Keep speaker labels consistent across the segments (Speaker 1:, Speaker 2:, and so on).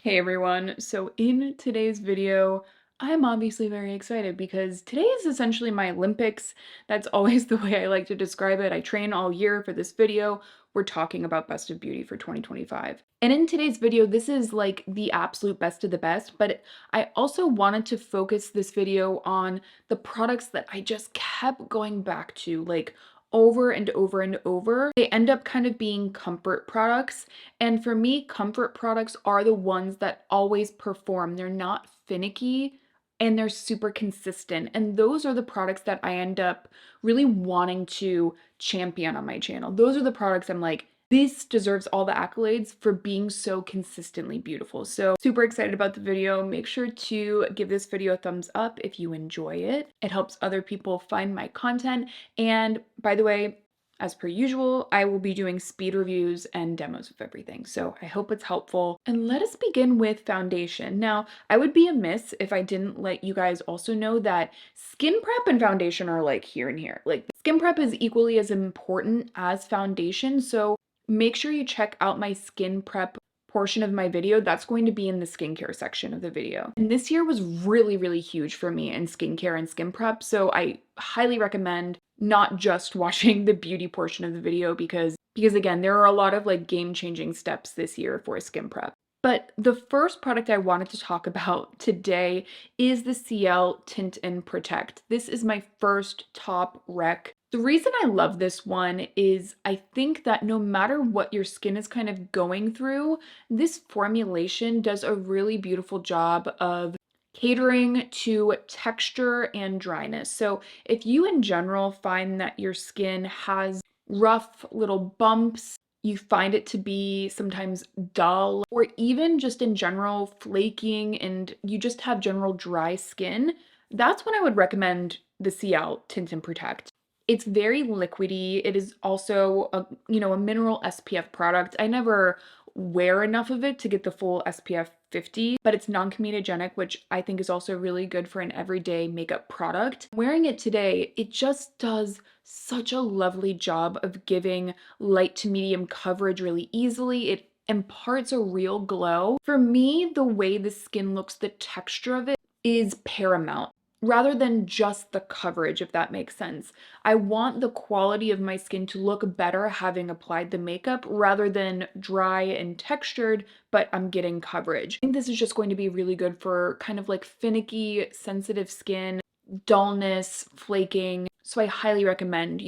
Speaker 1: Hey everyone, so in today's video, I'm obviously very excited because today is essentially my Olympics. That's always the way I like to describe it. I train all year for this video. We're talking about Best of Beauty for 2025. And in today's video, this is like the absolute best of the best, but I also wanted to focus this video on the products that I just kept going back to, like over and over and over. They end up kind of being comfort products. And for me, comfort products are the ones that always perform. They're not finicky and they're super consistent. And those are the products that I end up really wanting to champion on my channel. Those are the products I'm like, this deserves all the accolades for being so consistently beautiful. So super excited about the video. Make sure to give this video a thumbs up if you enjoy it. It helps other people find my content. And by the way, as per usual, I will be doing speed reviews and demos of everything, so I hope it's helpful. And let us begin with foundation. Now, I would be amiss if I didn't let you guys also know that skin prep and foundation are like here and here. Like, skin prep is equally as important as foundation, so make sure you check out my skin prep portion of my video. That's going to be in the skincare section of the video. And this year was really, really huge for me in skincare and skin prep, so I highly recommend not just watching the beauty portion of the video because again, there are a lot of like game-changing steps this year for skin prep. But the first product I wanted to talk about today is the CL Tint and Protect. This is my first top rec. The reason I love this one is I think that no matter what your skin is kind of going through, this formulation does a really beautiful job of catering to texture and dryness. So if you in general find that your skin has rough little bumps, you find it to be sometimes dull, or even just in general flaking and you just have general dry skin, that's when I would recommend the CL Tint and Protect. It's very liquidy. It is also a mineral SPF product. I never wear enough of it to get the full SPF 50, but it's non-comedogenic, which I think is also really good for an everyday makeup product. Wearing it today, it just does such a lovely job of giving light to medium coverage really easily. It imparts a real glow. For me, the way the skin looks, the texture of it is paramount rather than just the coverage, if that makes sense. I want the quality of my skin to look better having applied the makeup rather than dry and textured, but I'm getting coverage. I think this is just going to be really good for kind of like finicky, sensitive skin, dullness, flaking. So I highly recommend.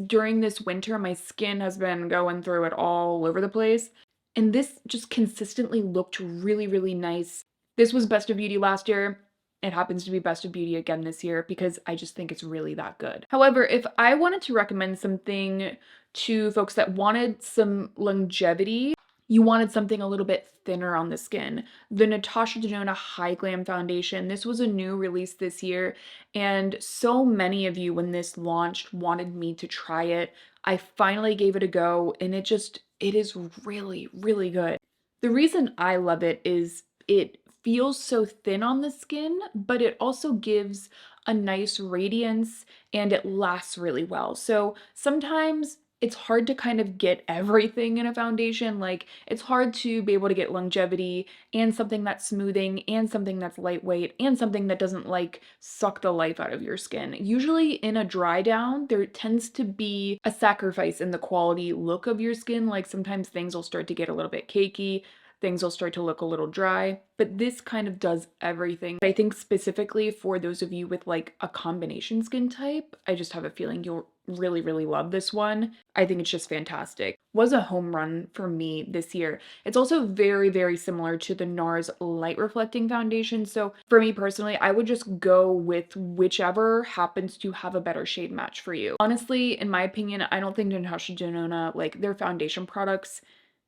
Speaker 1: During this winter, my skin has been going through it all over the place. And this just consistently looked really, really nice. This was Best of Beauty last year. It happens to be Best of Beauty again this year because I just think it's really that good. However, if I wanted to recommend something to folks that wanted some longevity, you wanted something a little bit thinner on the skin, the Natasha Denona High Glam Foundation. This was a new release this year, and so many of you when this launched wanted me to try it. I finally gave it a go, and it is really, really good. The reason I love it is it feels so thin on the skin, but it also gives a nice radiance and it lasts really well. So sometimes it's hard to kind of get everything in a foundation. Like, it's hard to be able to get longevity and something that's smoothing and something that's lightweight and something that doesn't like suck the life out of your skin. Usually in a dry down, there tends to be a sacrifice in the quality look of your skin. Like, sometimes things will start to get a little bit cakey, things will start to look a little dry, but this kind of does everything. I think specifically for those of you with like a combination skin type, I just have a feeling you'll really, really love this one. I think it's just fantastic. Was a home run for me this year. It's also very, very similar to the NARS Light Reflecting Foundation. So for me personally, I would just go with whichever happens to have a better shade match for you. Honestly, in my opinion, I don't think Natasha Denona, like their foundation products,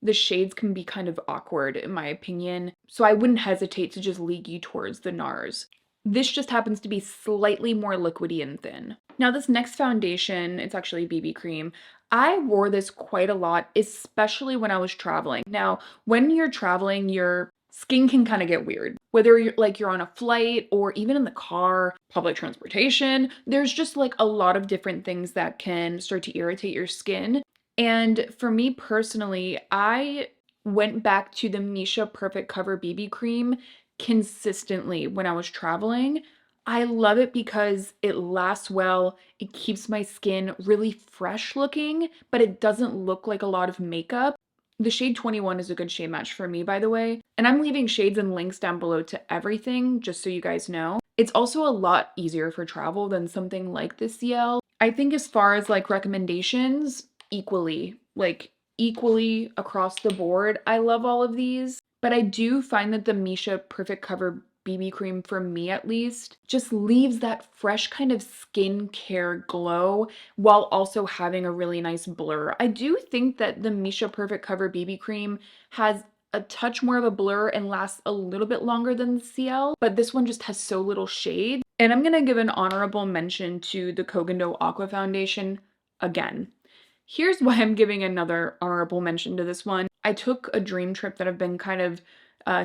Speaker 1: the shades can be kind of awkward in my opinion, so I wouldn't hesitate to just lead you towards the NARS. This just happens to be slightly more liquidy and thin. Now this next foundation, it's actually a BB cream. I wore this quite a lot, especially when I was traveling. Now, when you're traveling, your skin can kind of get weird. Whether you're on a flight or even in the car, public transportation, there's just like a lot of different things that can start to irritate your skin. And for me personally, I went back to the Misha Perfect Cover BB cream consistently when I was traveling. I love it because it lasts well, it keeps my skin really fresh looking, but it doesn't look like a lot of makeup. The shade 21 is a good shade match for me, by the way, and I'm leaving shades and links down below to everything, just so you guys know. It's also a lot easier for travel than something like the CL. I think as far as like recommendations, equally across the board, I love all of these. But I do find that the Misha Perfect Cover BB cream, for me at least, just leaves that fresh kind of skincare glow while also having a really nice blur. I do think that the Misha Perfect Cover BB cream has a touch more of a blur and lasts a little bit longer than the CL, but this one just has so little shade. And I'm gonna give an honorable mention to the Kogan Aqua Foundation again. Here's why I'm giving another honorable mention to this one. I took a dream trip that I've been kind of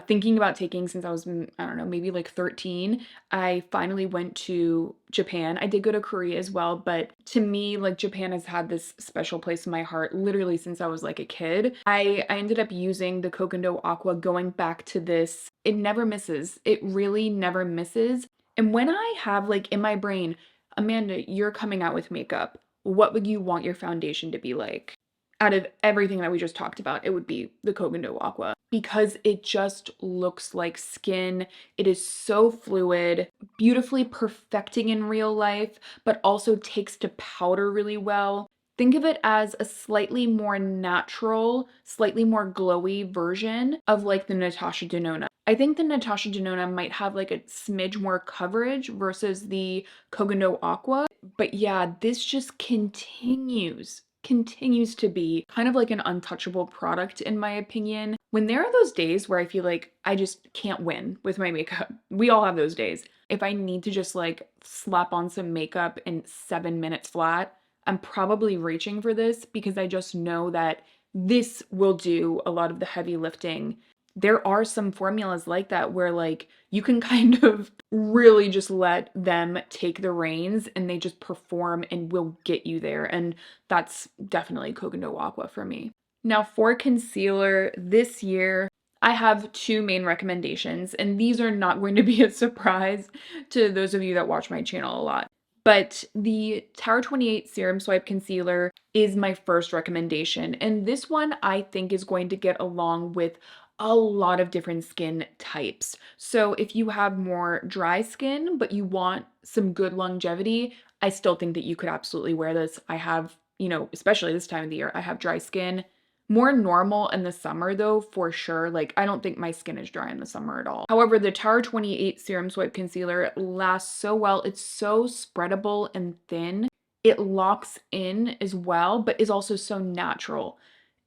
Speaker 1: thinking about taking since I was, I don't know, maybe like 13. I finally went to Japan. I did go to Korea as well, but to me, like Japan has had this special place in my heart literally since I was like a kid. I ended up using the Kogan Aqua going back to this. It never misses. It really never misses. And when I have like in my brain, Amanda, you're coming out with makeup, what would you want your foundation to be like? Out of everything that we just talked about, it would be the Kogan Aqua because it just looks like skin. It is so fluid, beautifully perfecting in real life, but also takes to powder really well. Think of it as a slightly more natural, slightly more glowy version of like the Natasha Denona. I think the Natasha Denona might have like a smidge more coverage versus the Kogan Aqua. But yeah, this just continues to be kind of like an untouchable product in my opinion. When there are those days where I feel like I just can't win with my makeup, we all have those days. If I need to just like slap on some makeup in 7 minutes flat, I'm probably reaching for this because I just know that this will do a lot of the heavy lifting. There are some formulas like that where like you can kind of really just let them take the reins and they just perform and will get you there. And that's definitely Kogan Aqua for me. Now for concealer this year, I have two main recommendations, and these are not going to be a surprise to those of you that watch my channel a lot. But the Tower 28 Serum Swipe Concealer is my first recommendation, and this one I think is going to get along with a lot of different skin types. So if you have more dry skin, but you want some good longevity, I still think that you could absolutely wear this. I have, especially this time of the year, I have dry skin. More normal in the summer though, for sure. Like, I don't think my skin is dry in the summer at all. However, the Tower 28 Serum Swipe Concealer lasts so well. It's so spreadable and thin. It locks in as well, but is also so natural.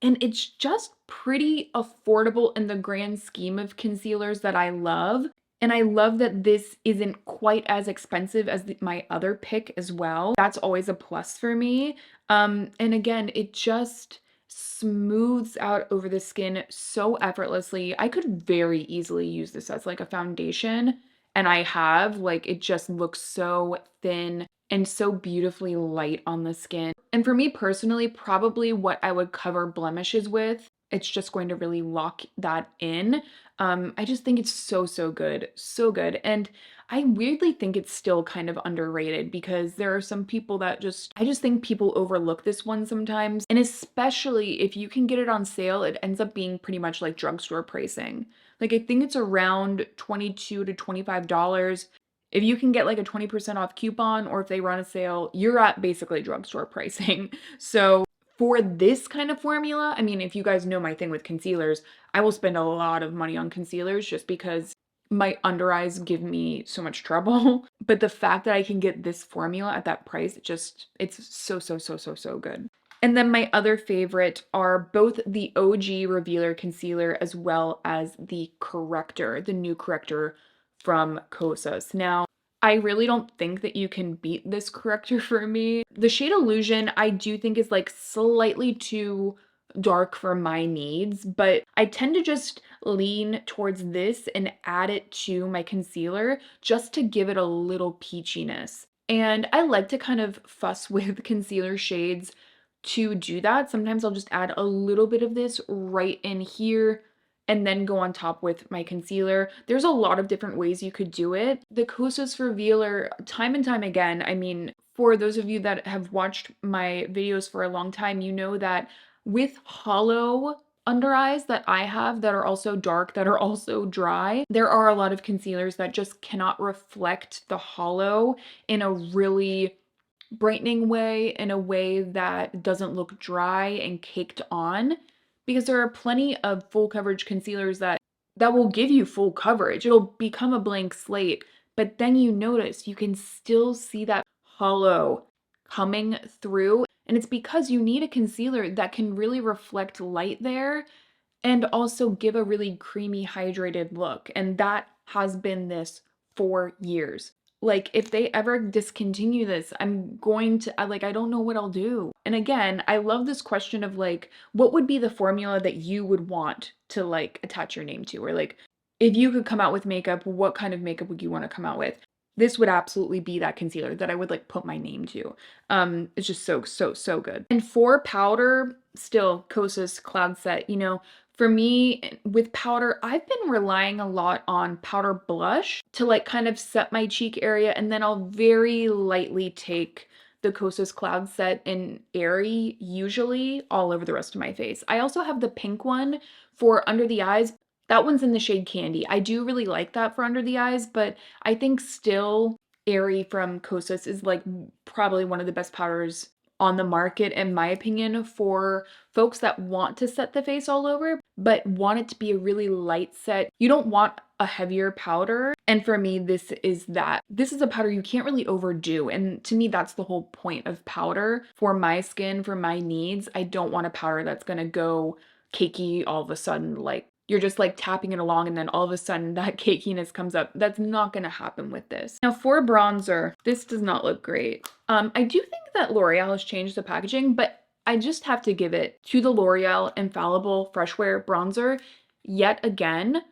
Speaker 1: And it's just pretty affordable in the grand scheme of concealers that I love. And I love that this isn't quite as expensive as my other pick as well. That's always a plus for me. And again, it just smooths out over the skin so effortlessly. I could very easily use this as like a foundation, and I have, like, it just looks so thin and so beautifully light on the skin. And for me personally, probably what I would cover blemishes with, it's just going to really lock that in. I just think it's so, so good. So good. And I weirdly think it's still kind of underrated because there are some people that I just think people overlook this one sometimes. And especially if you can get it on sale, it ends up being pretty much like drugstore pricing. Like, I think it's around $22 to $25. If you can get like a 20% off coupon, or if they run a sale, you're at basically drugstore pricing. So for this kind of formula, I mean, if you guys know my thing with concealers, I will spend a lot of money on concealers just because my under eyes give me so much trouble. But the fact that I can get this formula at that price, it's so, so, so, so, so good. And then my other favorite are both the OG Revealer Concealer as well as the corrector, the new corrector from Kosas. Now, I really don't think that you can beat this corrector for me. The shade Illusion, I do think is like slightly too dark for my needs, but I tend to just lean towards this and add it to my concealer just to give it a little peachiness. And I like to kind of fuss with concealer shades to do that. Sometimes I'll just add a little bit of this right in here and then go on top with my concealer. There's a lot of different ways you could do it. The Kosas Revealer, time and time again, I mean, for those of you that have watched my videos for a long time, you know that with hollow under eyes that I have that are also dark, that are also dry, there are a lot of concealers that just cannot reflect the hollow in a really brightening way, in a way that doesn't look dry and caked on, because there are plenty of full coverage concealers that will give you full coverage. It'll become a blank slate, but then you notice you can still see that hollow coming through, and it's because you need a concealer that can really reflect light there and also give a really creamy, hydrated look. And that has been this for years. Like, if they ever discontinue this, I'm going to, I don't know what I'll do. And again, I love this question of like, what would be the formula that you would want to like attach your name to? Or like, if you could come out with makeup, what kind of makeup would you want to come out with? This would absolutely be that concealer that I would like put my name to. It's just so good. And for powder, still Kosas Cloud Set, you know, for me, with powder, I've been relying a lot on powder blush to like kind of set my cheek area, and then I'll very lightly take the Kosas Cloud Set in Airy, usually all over the rest of my face. I also have the pink one for under the eyes. That one's in the shade Candy. I do really like that for under the eyes, but I think still Airy from Kosas is like probably one of the best powders on the market, in my opinion, for folks that want to set the face all over, but want it to be a really light set. You don't want a heavier powder. And for me, this is that. This is a powder you can't really overdo. And to me, that's the whole point of powder. For my skin, for my needs, I don't want a powder that's gonna go cakey all of a sudden, like you're just like tapping it along and then all of a sudden that cakiness comes up. That's not gonna happen with this. Now for bronzer, this does not look great. I do think that L'Oreal has changed the packaging, but I just have to give it to the L'Oreal Infallible Fresh Wear Bronzer yet again,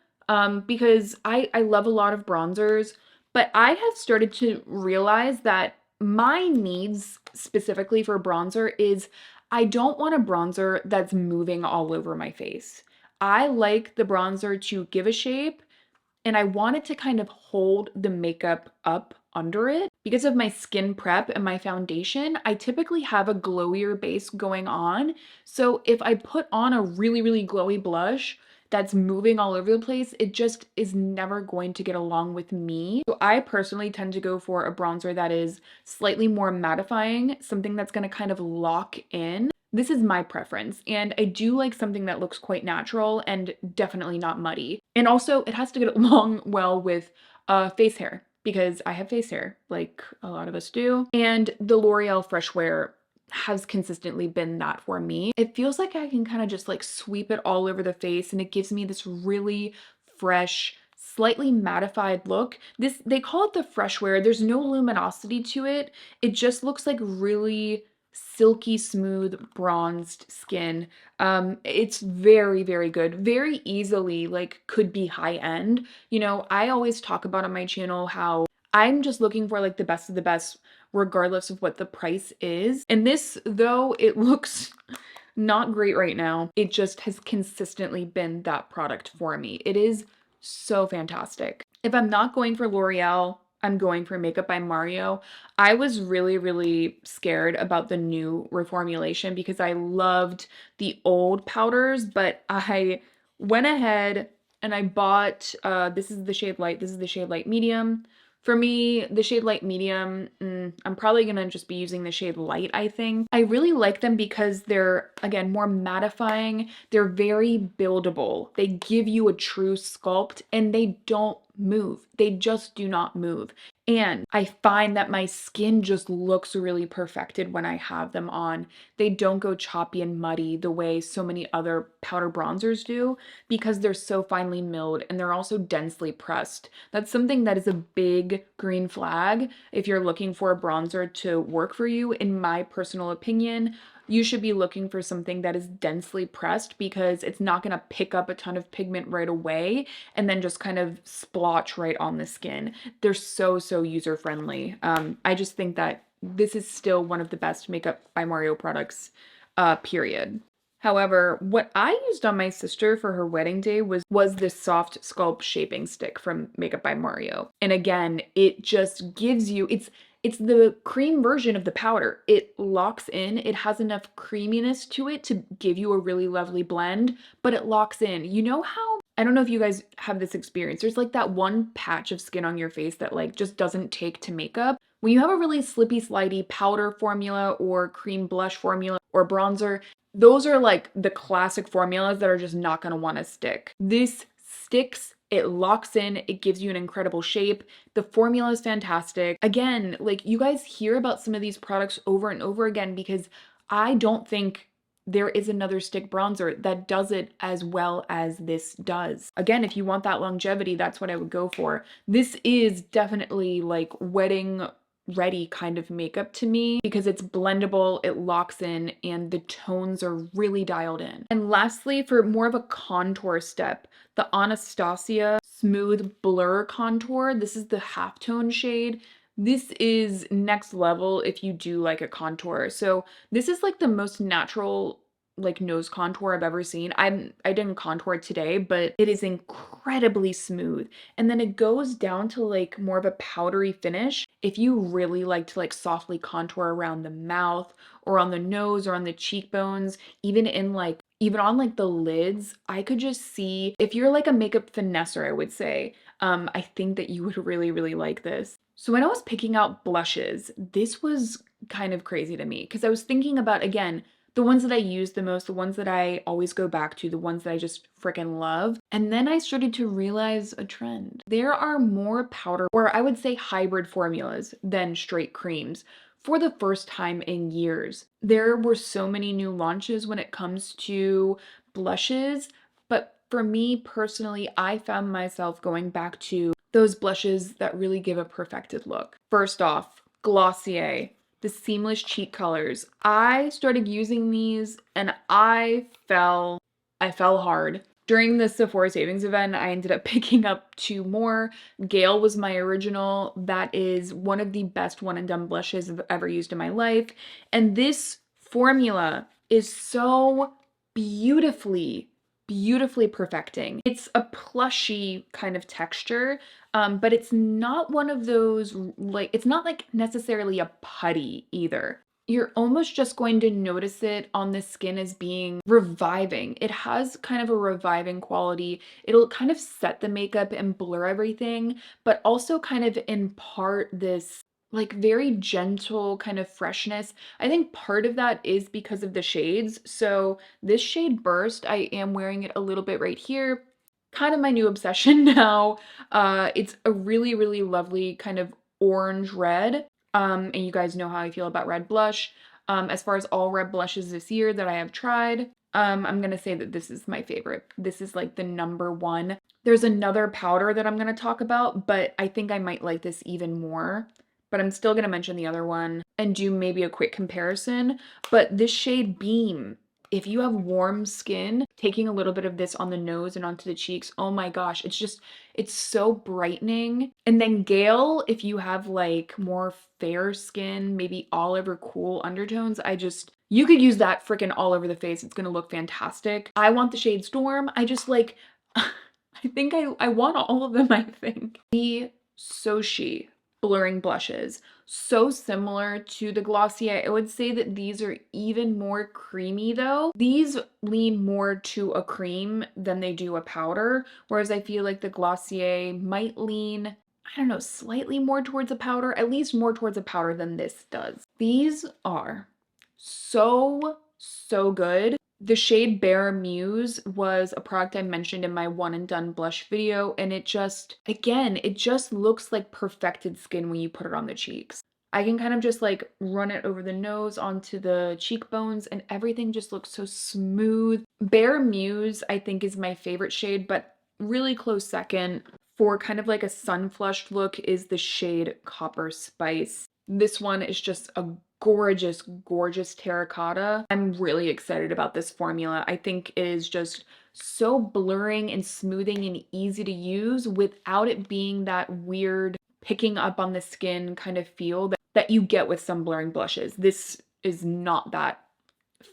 Speaker 1: because I love a lot of bronzers, but I have started to realize that my needs specifically for bronzer is I don't want a bronzer that's moving all over my face. I like the bronzer to give a shape, and I want it to kind of hold the makeup up under it. Because of my skin prep and my foundation, I typically have a glowier base going on. So if I put on a really glowy blush that's moving all over the place, it just is never going to get along with me. So I personally tend to go for a bronzer that is slightly more mattifying, something that's gonna kind of lock in. This is my preference, and I do like something that looks quite natural and definitely not muddy. And also, it has to get along well with face hair, because I have face hair, like a lot of us do. And the L'Oreal Fresh Wear has consistently been that for me. It feels like I can kind of just like sweep it all over the face, and it gives me this really fresh, slightly mattified look. They call it the Fresh Wear. There's no luminosity to it. It just looks like really silky smooth bronzed skin. It's very good, very easily like could be high end. You know, I always talk about on my channel how I'm just looking for like the best of the best regardless of what the price is. And this, though it looks not great right now, it just has consistently been that product for me. It is so fantastic. If I'm not going for L'Oreal, I'm going for Makeup by Mario. I was really scared about the new reformulation because I loved the old powders, but I went ahead and I bought, this is the shade light, this is the shade light medium. For me, the shade light medium, I'm probably gonna just be using the shade light, I think. I really like them because they're, again, more mattifying. They're very buildable. They give you a true sculpt and they don't move. They just do not move. And I find that my skin just looks really perfected when I have them on. They don't go choppy and muddy the way so many other powder bronzers do because they're so finely milled and they're also densely pressed. That's something that is a big green flag if you're looking for a bronzer to work for you. In my personal opinion, you should be looking for something that is densely pressed because it's not going to pick up a ton of pigment right away and then just kind of splotch right on the skin. They're so user friendly. I just think that this is still one of the best Makeup by Mario products period. However, what I used on my sister for her wedding day was this soft sculpt shaping stick from Makeup by Mario. And again, it just gives you it's the cream version of the powder. It locks in. It has enough creaminess to it to give you a really lovely blend, but it locks in. You know how I don't know if you guys have this experience. There's like that one patch of skin on your face that like just doesn't take to makeup. When you have a really slippy slidey powder formula or cream blush formula or bronzer, those are like the classic formulas that are just not going to want to stick. This sticks, it locks in, it gives you an incredible shape. The formula is fantastic. Again, like you guys hear about some of these products over and over again because I don't think there is another stick bronzer that does it as well as this does. Again, if you want that longevity, that's what I would go for. This is definitely like wedding ready kind of makeup to me because it's blendable, it locks in, and the tones are really dialed in. And lastly, for more of a contour step, the Anastasia Smooth Blur Contour. This is the halftone shade. This is next level if you do like a contour. So this is like the most natural like nose contour I've ever seen. I didn't contour today, but it is incredibly smooth. And then it goes down to like more of a powdery finish. If you really like to like softly contour around the mouth or on the nose or on the cheekbones, even on like the lids, I could just see if you're like a makeup finesser, I would say, I think that you would really, really like this. So when I was picking out blushes, this was kind of crazy to me because I was thinking about, again, the ones that I use the most, the ones that I always go back to, the ones that I just freaking love. And then I started to realize a trend. There are more powder, or I would say hybrid formulas than straight creams for the first time in years. There were so many new launches when it comes to blushes, but for me personally, I found myself going back to those blushes that really give a perfected look. First off, Glossier, the seamless cheek colors. I started using these and I fell hard. During the Sephora savings event, I ended up picking up 2 more. Gale was my original. That is one of the best one and done blushes I've ever used in my life. And this formula is so beautifully, beautifully perfecting. It's a plushy kind of texture, but it's not one of those, like, it's not like necessarily a putty either. You're almost just going to notice it on the skin as being reviving. It has kind of a reviving quality. It'll kind of set the makeup and blur everything, but also kind of impart this like very gentle kind of freshness. I think part of that is because of the shades. So this shade Burst, I am wearing it a little bit right here. Kind of my new obsession now. It's a really, really lovely kind of orange red. And you guys know how I feel about red blush. As far as all red blushes this year that I have tried, I'm gonna say that this is my favorite. This is like the number one. There's another powder that I'm gonna talk about, but I think I might like this even more. But I'm still gonna mention the other one and do maybe a quick comparison. But this shade Beam, if you have warm skin, taking a little bit of this on the nose and onto the cheeks, oh my gosh, it's so brightening. And then Gale, if you have like more fair skin, maybe olive or cool undertones, you could use that freaking all over the face. It's gonna look fantastic. I want the shade Storm. I just like, I think I want all of them, I think. The Sochi blurring blushes. So similar to the Glossier. I would say that these are even more creamy though. These lean more to a cream than they do a powder, whereas I feel like the Glossier might lean, I don't know, slightly more towards a powder, at least more towards a powder than this does. These are so, so good. The shade Bare Muse was a product I mentioned in my one and done blush video, and it just, again, it just looks like perfected skin when you put it on the cheeks. I can kind of just like run it over the nose onto the cheekbones and everything just looks so smooth. Bare Muse, I think, is my favorite shade, but really close second for kind of like a sun flushed look is the shade Copper Spice. This one is just a gorgeous, gorgeous terracotta. I'm really excited about this formula. I think it is just so blurring and smoothing and easy to use without it being that weird picking up on the skin kind of feel that you get with some blurring blushes. This is not that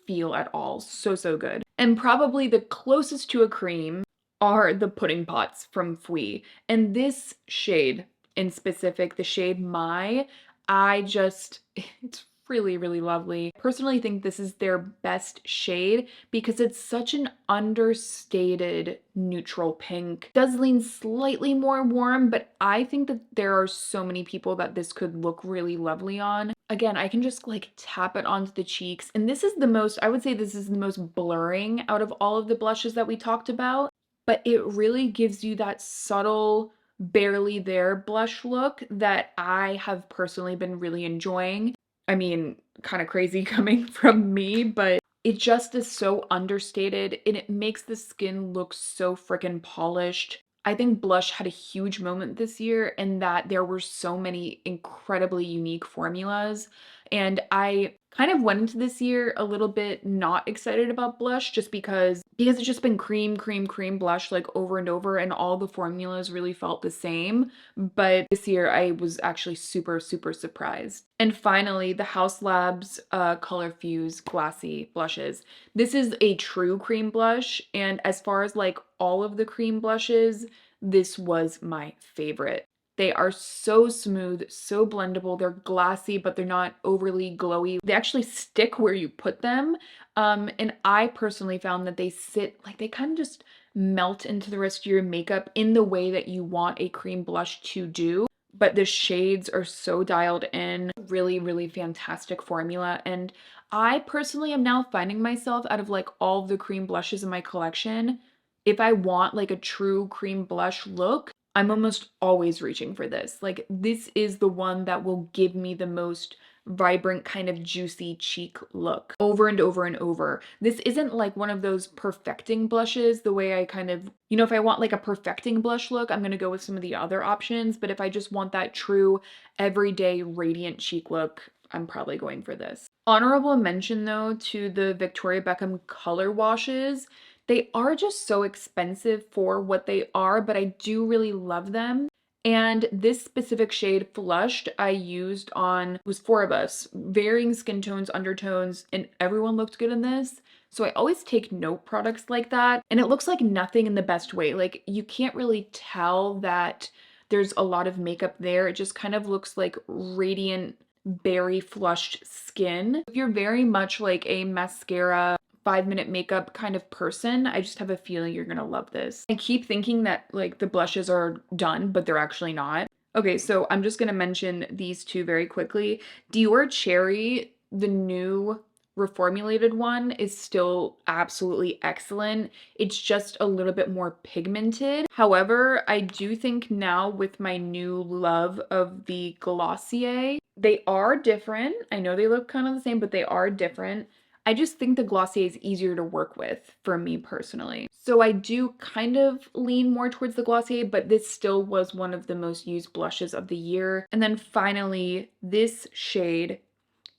Speaker 1: feel at all. So, so good. And probably the closest to a cream are the pudding pots from Fui. And this shade in specific, the shade My, it's really, really lovely. I personally think this is their best shade because it's such an understated neutral pink. It does lean slightly more warm, but I think that there are so many people that this could look really lovely on. Again, I can just like tap it onto the cheeks. And this is the most, I would say this is the most blurring out of all of the blushes that we talked about, but it really gives you that subtle, barely there blush look that I have personally been really enjoying. I mean, kind of crazy coming from me, but it just is so understated and it makes the skin look so freaking polished. I think blush had a huge moment this year in that there were so many incredibly unique formulas. And I kind of went into this year a little bit not excited about blush just because it's just been cream, cream, cream blush like over and over, and all the formulas really felt the same. But this year I was actually super, super surprised. And finally, the House Labs Color Fuse Glassy Blushes. This is a true cream blush, and as far as like all of the cream blushes, this was my favorite. They are so smooth, so blendable. They're glassy, but they're not overly glowy. They actually stick where you put them. And I personally found that they sit, like they kind of just melt into the rest of your makeup in the way that you want a cream blush to do. But the shades are so dialed in. Really, really fantastic formula. And I personally am now finding myself out of like all of the cream blushes in my collection, if I want like a true cream blush look, I'm almost always reaching for this. Like this is the one that will give me the most vibrant kind of juicy cheek look over and over and over. This isn't like one of those perfecting blushes the way I kind of, if I want like a perfecting blush look, I'm going to go with some of the other options. But if I just want that true everyday radiant cheek look, I'm probably going for this. Honorable mention though to the Victoria Beckham color washes. They are just so expensive for what they are, but I do really love them. And this specific shade, Flushed, I used on, it was 4 of us, varying skin tones, undertones, and everyone looked good in this. So I always take note products like that. And it looks like nothing in the best way. Like you can't really tell that there's a lot of makeup there. It just kind of looks like radiant, berry flushed skin. If you're very much like a mascara 5-minute makeup kind of person, I just have a feeling you're gonna love this. I keep thinking that like the blushes are done, but they're actually not. Okay, so I'm just gonna mention these two very quickly. Dior Cherry, the new reformulated one, is still absolutely excellent. It's just a little bit more pigmented. However, I do think now with my new love of the Glossier, they are different. I know they look kind of the same, but they are different. I just think the Glossier is easier to work with for me personally. So I do kind of lean more towards the Glossier, but this still was one of the most used blushes of the year. And then finally, this shade,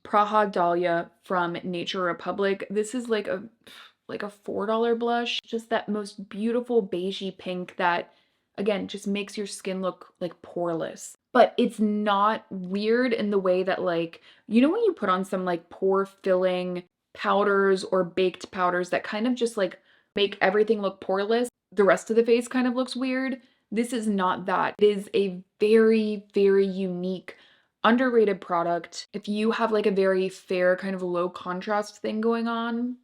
Speaker 1: Praha Dahlia from Nature Republic. This is like a $4 blush. Just that most beautiful beigey pink that, again, just makes your skin look like poreless. But it's not weird in the way that like, when you put on some like pore filling powders or baked powders that kind of just like make everything look poreless, the rest of the face kind of looks weird. This is not that. It is a very, very unique, underrated product. If you have like a very fair kind of low contrast thing going on,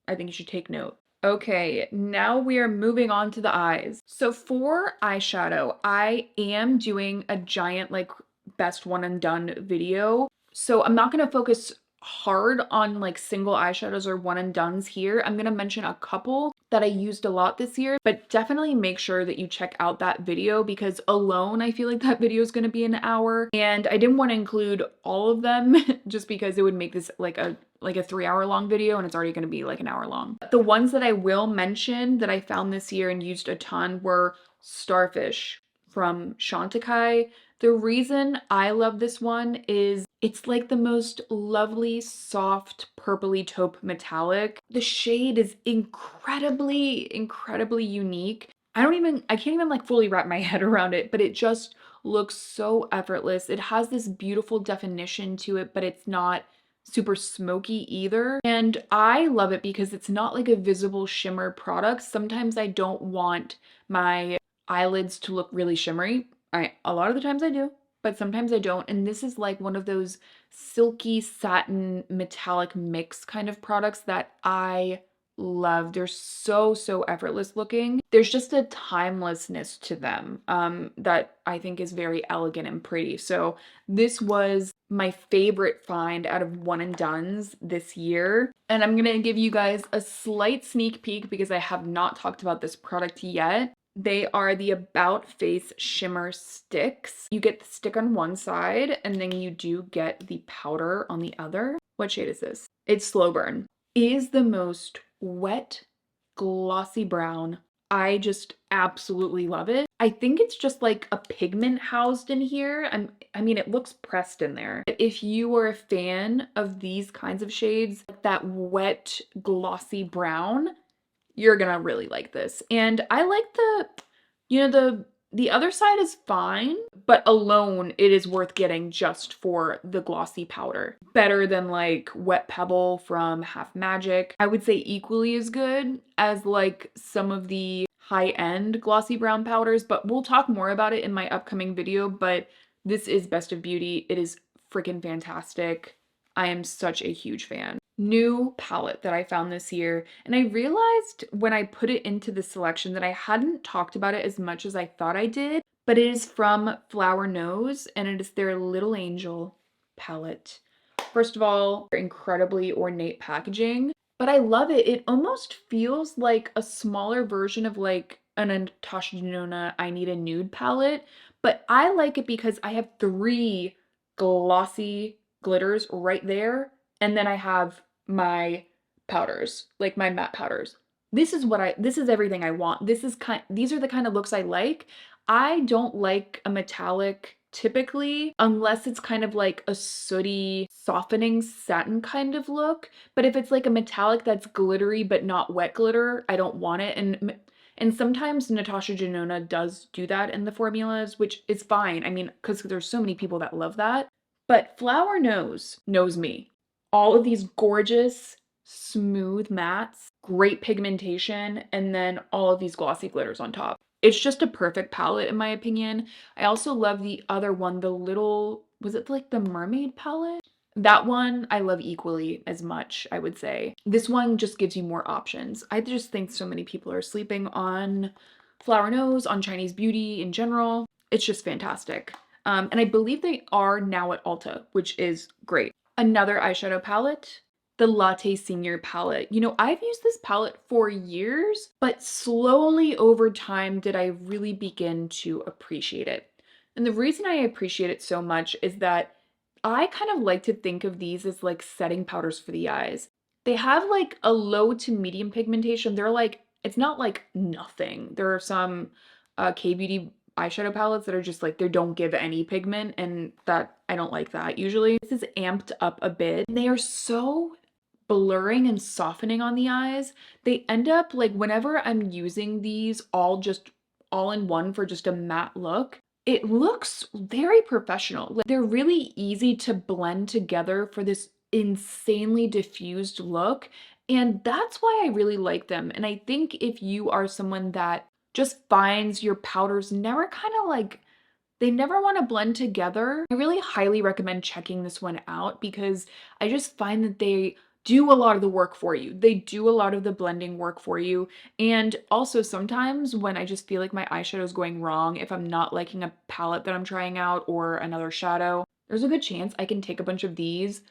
Speaker 1: I think you should take note. Okay, now we are moving on to the eyes. So for eyeshadow, I am doing a giant like best one and done video. So I'm not gonna focus hard on like single eyeshadows or one and dones here. I'm gonna mention a couple that I used a lot this year, but definitely make sure that you check out that video because alone I feel like that video is gonna be an hour. And I didn't want to include all of them just because it would make this like a 3-hour long video and it's already going to be like an hour long. The ones that I will mention that I found this year and used a ton were Starfish from Chantecaille. The reason I love this one is it's like the most lovely, soft, purpley taupe metallic. The shade is incredibly, incredibly unique. I can't even like fully wrap my head around it, but it just looks so effortless. It has this beautiful definition to it, but it's not super smoky either. And I love it because it's not like a visible shimmer product. Sometimes I don't want my eyelids to look really shimmery. A lot of the times I do, but sometimes I don't. And this is like one of those silky satin metallic mix kind of products that I love. They're so effortless looking. There's just a timelessness to them that I think is very elegant and pretty. So this was my favorite find out of one and dones this year. And I'm gonna give you guys a slight sneak peek because I have not talked about this product yet. They are the About Face Shimmer Sticks. You get the stick on one side and then you do get the powder on the other. What shade is this? It's Slow Burn. It is the most wet, glossy brown. I just absolutely love it. I think it's just like a pigment housed in here. I mean, it looks pressed in there. If you are a fan of these kinds of shades, like that wet, glossy brown, you're gonna really like this. And I like the other side is fine, but alone it is worth getting just for the glossy powder. Better than like Wet Pebble from Half Magic. I would say equally as good as like some of the high-end glossy brown powders, but we'll talk more about it in my upcoming video. But this is Best of Beauty. It is freaking fantastic. I am such a huge fan. New palette that I found this year, and I realized when I put it into the selection that I hadn't talked about it as much as I thought I did, but it is from Flower Nose and it is their Little Angel palette. First of all, incredibly ornate packaging, but I love it. It almost feels like a smaller version of like an Natasha Denona I Need a Nude palette, but I like it because I have 3 glossy glitters right there, and then I have my powders, like my matte powders. This is everything I want. These are the kind of looks I like. I don't like a metallic typically unless it's kind of like a sooty, softening satin kind of look. But if it's like a metallic that's glittery but not wet glitter, I don't want it. And sometimes Natasha Denona does do that in the formulas, which is fine. I mean, because there's so many people that love that. But Flower knows me. All of these gorgeous, smooth mattes, great pigmentation, and then all of these glossy glitters on top. It's just a perfect palette in my opinion. I also love the other one, the little, was it like the mermaid palette? That one I love equally as much, I would say. This one just gives you more options. I just think so many people are sleeping on Flower Nose, on Chinese beauty in general. It's just fantastic. And I believe they are now at Ulta, which is great. Another eyeshadow palette, the Latte Senior palette. You know, I've used this palette for years, but slowly over time did I really begin to appreciate it. And the reason I appreciate it so much is that I kind of like to think of these as like setting powders for the eyes. They have like a low to medium pigmentation. They're like, it's not like nothing. There are some K-beauty eyeshadow palettes that are just like, they don't give any pigment, and that I don't like that usually. This is amped up a bit. They are so blurring and softening on the eyes. They end up like, whenever I'm using these all in one for just a matte look, it looks very professional. Like, they're really easy to blend together for this insanely diffused look, and that's why I really like them. And I think if you are someone that just finds your powders never kind of like, they never want to blend together, I really highly recommend checking this one out because I just find that they do a lot of the work for you. They do a lot of the blending work for you. And also sometimes when I just feel like my eyeshadow is going wrong, if I'm not liking a palette that I'm trying out or another shadow, there's a good chance I can take a bunch of these,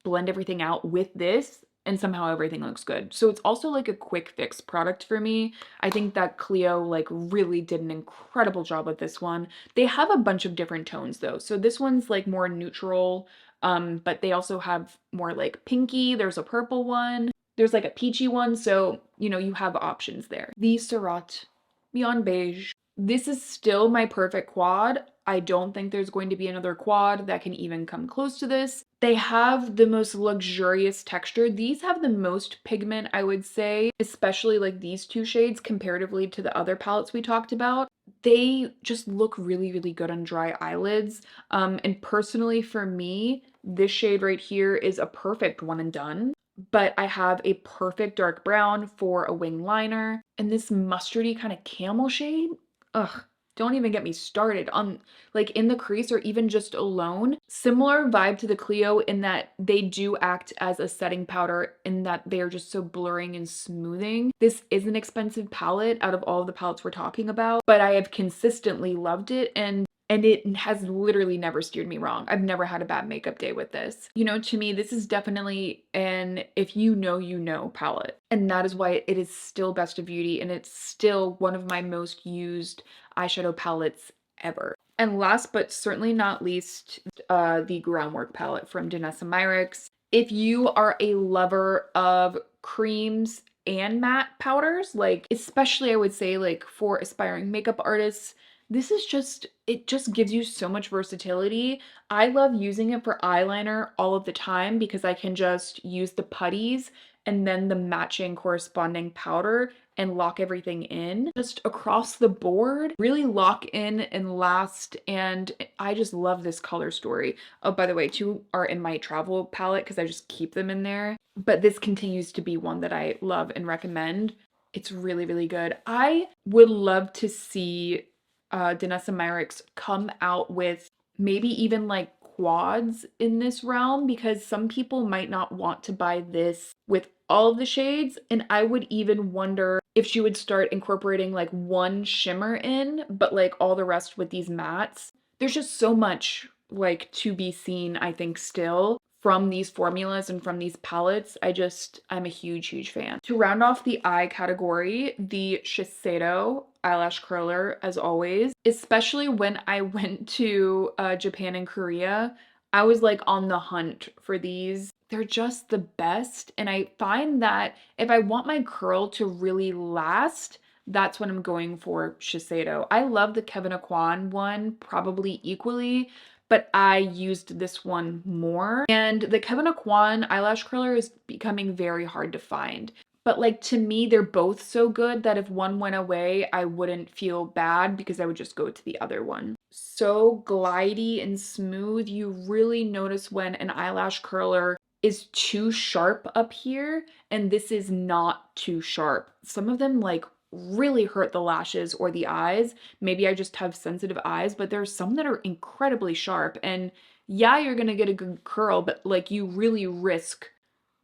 Speaker 1: blend everything out with this, and somehow everything looks good. So it's also like a quick fix product for me. I think that Clio like really did an incredible job with this one. They have a bunch of different tones though. So this one's like more neutral, but they also have more like pinky. There's a purple one. There's like a peachy one. So, you know, you have options there. The Surratt Beyond Beige. This is still my perfect quad. I don't think there's going to be another quad that can even come close to this. They have the most luxurious texture. These have the most pigment, I would say, especially like these 2 shades comparatively to the other palettes we talked about. they just look really, really good on dry eyelids. And personally for me, this shade right here is a perfect one and done. But I have a perfect dark brown for a wing liner. And this mustardy kind of camel shade, ugh, don't even get me started on like in the crease or even just alone. Similar vibe to the Clio in that they do act as a setting powder in that they are just so blurring and smoothing. This is an expensive palette out of all of the palettes we're talking about, but I have consistently loved it, and it has literally never steered me wrong. I've never had a bad makeup day with this. You know, to me, this is definitely an if you know palette. And that is why it is still Best of Beauty, and it's still one of my most used eyeshadow palettes ever. And last but certainly not least, the Groundwork palette from Danessa Myricks. If you are a lover of creams and matte powders, like especially I would say like for aspiring makeup artists, this is just, it just gives you so much versatility. I love using it for eyeliner all of the time because I can just use the putties and then the matching corresponding powder and lock everything in. Just across the board, really lock in and last, and I just love this color story. Oh, by the way, two are in my travel palette because I just keep them in there. But this continues to be one that I love and recommend. It's really, really good. I would love to see Danessa Myricks come out with maybe even like quads in this realm, because some people might not want to buy this with all of the shades, and I would even wonder if she would start incorporating like one shimmer in, but like all the rest with these mattes. There's just so much like to be seen, I think, still from these formulas and from these palettes. I'm a huge, huge fan. To round off the eye category, the Shiseido eyelash curler, as always. Especially when I went to Japan and Korea, I was like on the hunt for these. They're just the best, and I find that if I want my curl to really last, that's what I'm going for Shiseido. I love the Kevin Aquan one probably equally, but I used this one more. And the Kevin Aquan eyelash curler is becoming very hard to find. But like to me, they're both so good that if one went away, I wouldn't feel bad because I would just go to the other one. So glidey and smooth. You really notice when an eyelash curler is too sharp up here, and this is not too sharp. Some of them like really hurt the lashes or the eyes. Maybe I just have sensitive eyes, but there's some that are incredibly sharp. And yeah, you're gonna get a good curl, but like you really risk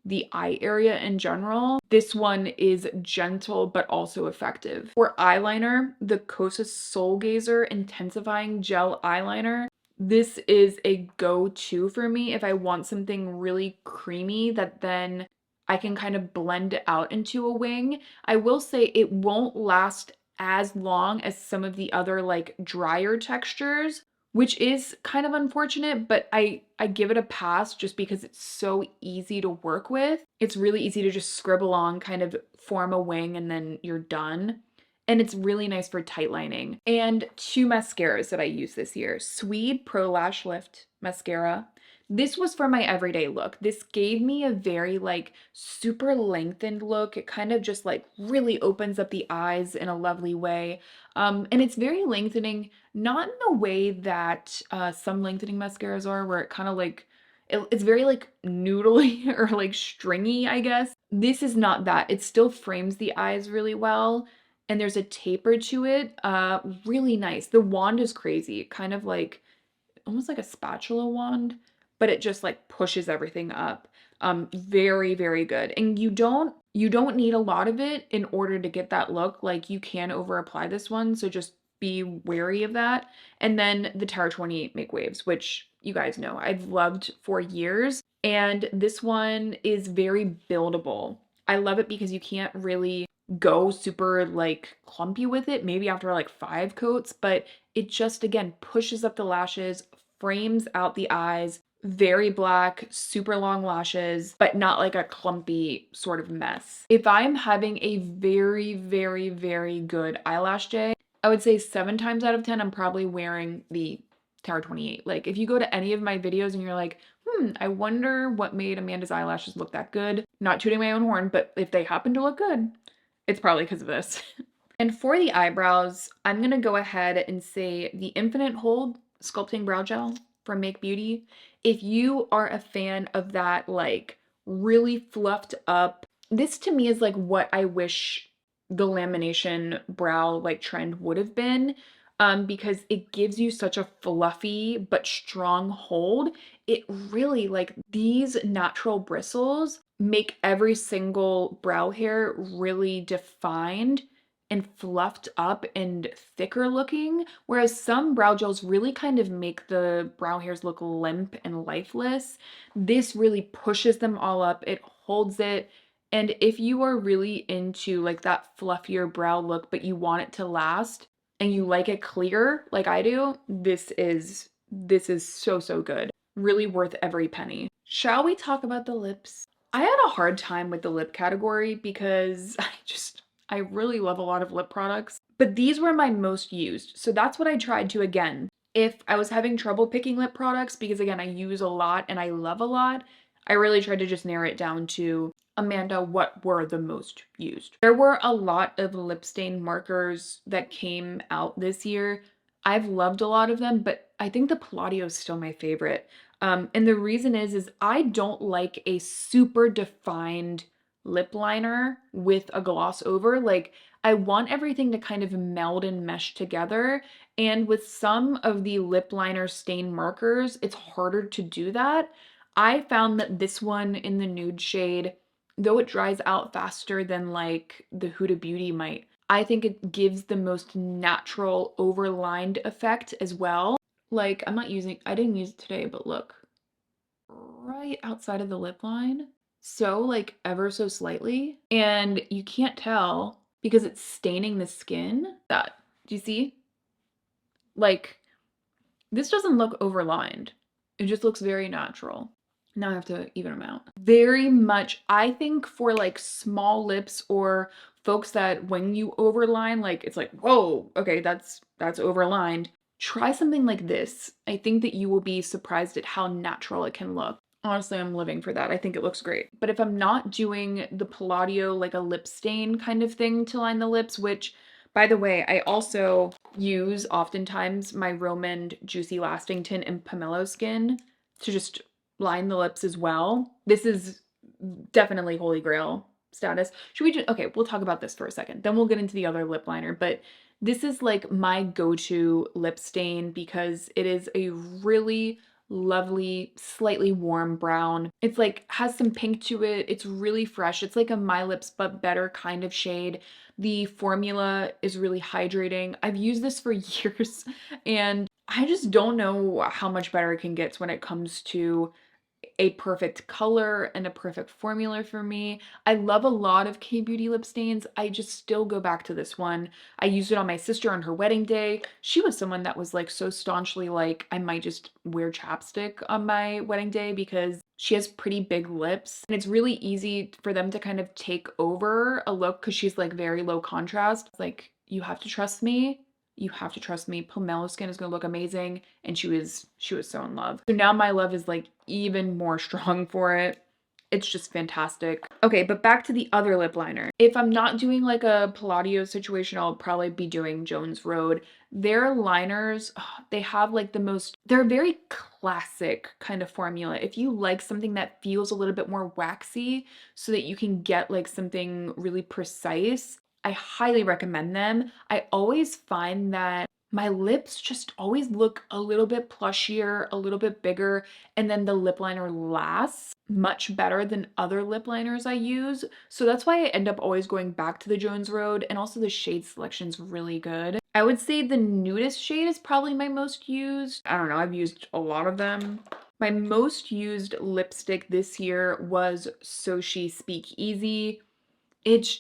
Speaker 1: the eye area in general. This one is gentle but also effective. For eyeliner, the Kosas Soul Gazer Intensifying Gel Eyeliner. This is a go-to for me if I want something really creamy that then I can kind of blend it out into a wing. I will say it won't last as long as some of the other like drier textures, which is kind of unfortunate, but I give it a pass just because it's so easy to work with. It's really easy to just scribble on, kind of form a wing, and then you're done. And it's really nice for tight lining. And two mascaras that I use this year. Swede Pro Lash Lift Mascara. This was for my everyday look. This gave me a very like super lengthened look. It kind of just like really opens up the eyes in a lovely way. And it's very lengthening, not in the way that some lengthening mascaras are, where it kind of like, it's very like noodly or like stringy, I guess. This is not that. It still frames the eyes really well, and there's a taper to it. Really nice. The wand is crazy. Kind of like, almost like a spatula wand, but it just like pushes everything up. Very, very good. And you don't need a lot of it in order to get that look. Like you can over apply this one, so just be wary of that. And then the Tower 28 Make Waves, which you guys know I've loved for years. And this one is very buildable. I love it because you can't really go super like clumpy with it, maybe after like 5 coats, but it just again pushes up the lashes, frames out the eyes, very black, super long lashes, but not like a clumpy sort of mess. If I'm having a very, very, very good eyelash day, I would say 7 times out of 10, I'm probably wearing the Tower 28. Like if you go to any of my videos and you're like, I wonder what made Amanda's eyelashes look that good. Not tooting my own horn, but if they happen to look good, it's probably because of this. And for the eyebrows, I'm gonna go ahead and say the Infinite Hold Sculpting Brow Gel from Make Beauty. If you are a fan of that, like, really fluffed up, this to me is like what I wish the lamination brow like trend would have been, because it gives you such a fluffy but strong hold. It really, like, these natural bristles make every single brow hair really defined and fluffed up and thicker looking, whereas some brow gels really kind of make the brow hairs look limp and lifeless. This really pushes them all up, it holds it, and if you are really into like that fluffier brow look, but you want it to last and you like it clear like I do, this is so, so good. Really worth every penny. Shall we talk about the lips? I had a hard time with the lip category because I really love a lot of lip products, but these were my most used. So that's what I tried to again. If I was having trouble picking lip products, because again, I use a lot and I love a lot, I really tried to just narrow it down to, Amanda, what were the most used? There were a lot of lip stain markers that came out this year. I've loved a lot of them, but I think the Palladio is still my favorite. And the reason is I don't like a super defined lip liner with a gloss over. Like, I want everything to kind of meld and mesh together. And with some of the lip liner stain markers, it's harder to do that. I found that this one in the nude shade, though it dries out faster than like the Huda Beauty might, I think it gives the most natural overlined effect as well. Like, I didn't use it today, but look, right outside of the lip line. So, like, ever so slightly. And you can't tell because it's staining the skin. That, do you see? Like, this doesn't look overlined. It just looks very natural. Now I have to even them out. Very much, I think for like small lips or folks that when you overline, like it's like, whoa, okay, that's overlined. Try something like this. I think that you will be surprised at how natural it can look. Honestly, I'm living for that. I think it looks great. But if I'm not doing the Palladio, like a lip stain kind of thing to line the lips, which, by the way, I also use oftentimes my Romand Juicy Lasting Tint in Pomelo Skin to just line the lips as well. This is definitely holy grail status. Should we just, okay, we'll talk about this for a second. Then we'll get into the other lip liner, but this is like my go-to lip stain because it is a really lovely, slightly warm brown. It's like has some pink to it. It's really fresh. It's like a My Lips but better kind of shade. The formula is really hydrating. I've used this for years and I just don't know how much better it can get when it comes to a perfect color and a perfect formula for me. I love a lot of K-Beauty lip stains. I just still go back to this one. I used it on my sister on her wedding day. She was someone that was like so staunchly like, I might just wear chapstick on my wedding day because she has pretty big lips and it's really easy for them to kind of take over a look because she's like very low contrast. It's like, you have to trust me. You have to trust me. Pomelo Skin is gonna look amazing. And she was so in love. So now my love is like even more strong for it. It's just fantastic. Okay, but back to the other lip liner. If I'm not doing like a Palladio situation, I'll probably be doing Jones Road. Their liners, they have like they're very classic kind of formula. If you like something that feels a little bit more waxy so that you can get like something really precise, I highly recommend them. I always find that my lips just always look a little bit plushier, a little bit bigger, and then the lip liner lasts much better than other lip liners I use. So that's why I end up always going back to the Jones Road, and also the shade selection's really good. I would say the nudist shade is probably my most used. I don't know, I've used a lot of them. My most used lipstick this year was Soshi Speak Easy. It's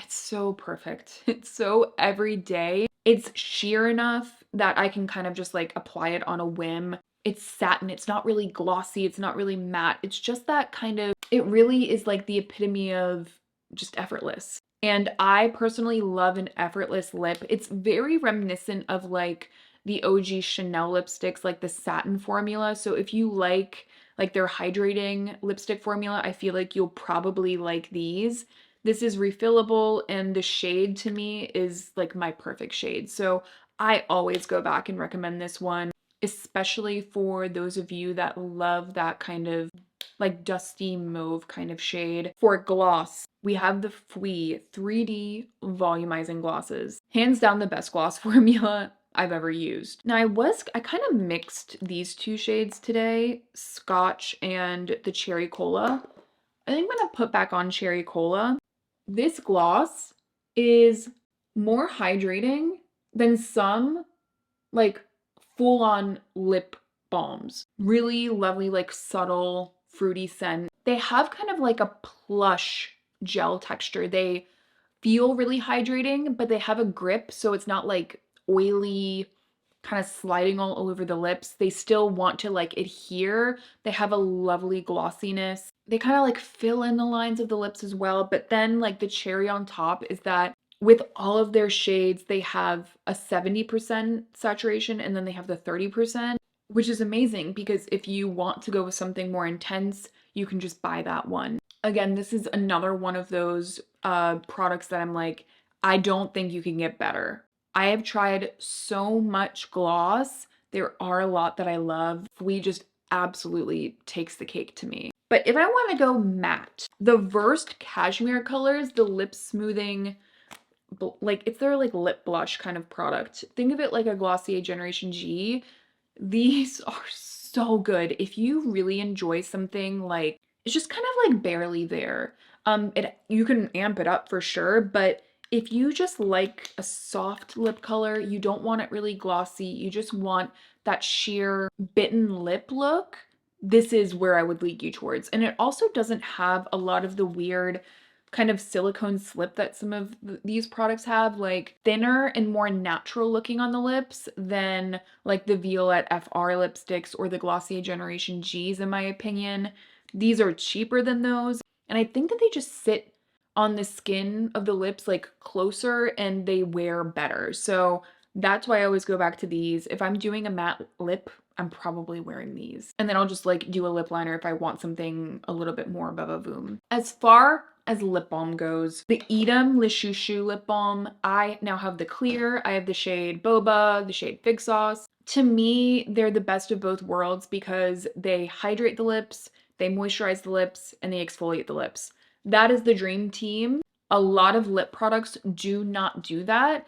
Speaker 1: so perfect. It's so everyday. It's sheer enough that I can kind of just like apply it on a whim. It's satin. It's not really glossy. It's not really matte. It's just that kind of, it really is like the epitome of just effortless. And I personally love an effortless lip. It's very reminiscent of like the OG Chanel lipsticks, like the satin formula. So if you like their hydrating lipstick formula, I feel like you'll probably like these. This is refillable, and the shade to me is like my perfect shade. So I always go back and recommend this one, especially for those of you that love that kind of like dusty mauve kind of shade. For gloss, we have the Fui 3D volumizing glosses. Hands down the best gloss formula I've ever used. Now I kind of mixed these two shades today, Scotch and the Cherry Cola. I think I'm gonna put back on Cherry Cola. This gloss is more hydrating than some like full-on lip balms. Really lovely, like subtle, fruity scent. They have kind of like a plush gel texture. They feel really hydrating, but they have a grip, so it's not like oily, kind of sliding all over the lips. They still want to like adhere. They have a lovely glossiness. They kind of like fill in the lines of the lips as well, but then like the cherry on top is that with all of their shades, they have a 70% saturation and then they have the 30%, which is amazing because if you want to go with something more intense, you can just buy that one. Again, this is another one of those products that I'm like, I don't think you can get better. I have tried so much gloss. There are a lot that I love. We just absolutely takes the cake to me. But if I want to go matte, the Versed Cashmere Colors, the lip smoothing, like it's their like lip blush kind of product. Think of it like a Glossier Generation G. These are so good. If you really enjoy something like it's just kind of like barely there. You can amp it up for sure, but if you just like a soft lip color, you don't want it really glossy, you just want that sheer bitten lip look, this is where I would lead you towards. And it also doesn't have a lot of the weird kind of silicone slip that some of these products have, like thinner and more natural looking on the lips than like the Violette FR lipsticks or the Glossier Generation Gs, in my opinion. These are cheaper than those, and I think that they just sit on the skin of the lips like closer and they wear better. So that's why I always go back to these. If I'm doing a matte lip, I'm probably wearing these. And then I'll just like do a lip liner if I want something a little bit more above a boom. As far as lip balm goes, the Edam Le Chou Chou lip balm, I now have the clear. I have the shade Boba, the shade Fig Sauce. To me, they're the best of both worlds because they hydrate the lips, they moisturize the lips, and they exfoliate the lips. That is the dream team. A lot of lip products do not do that.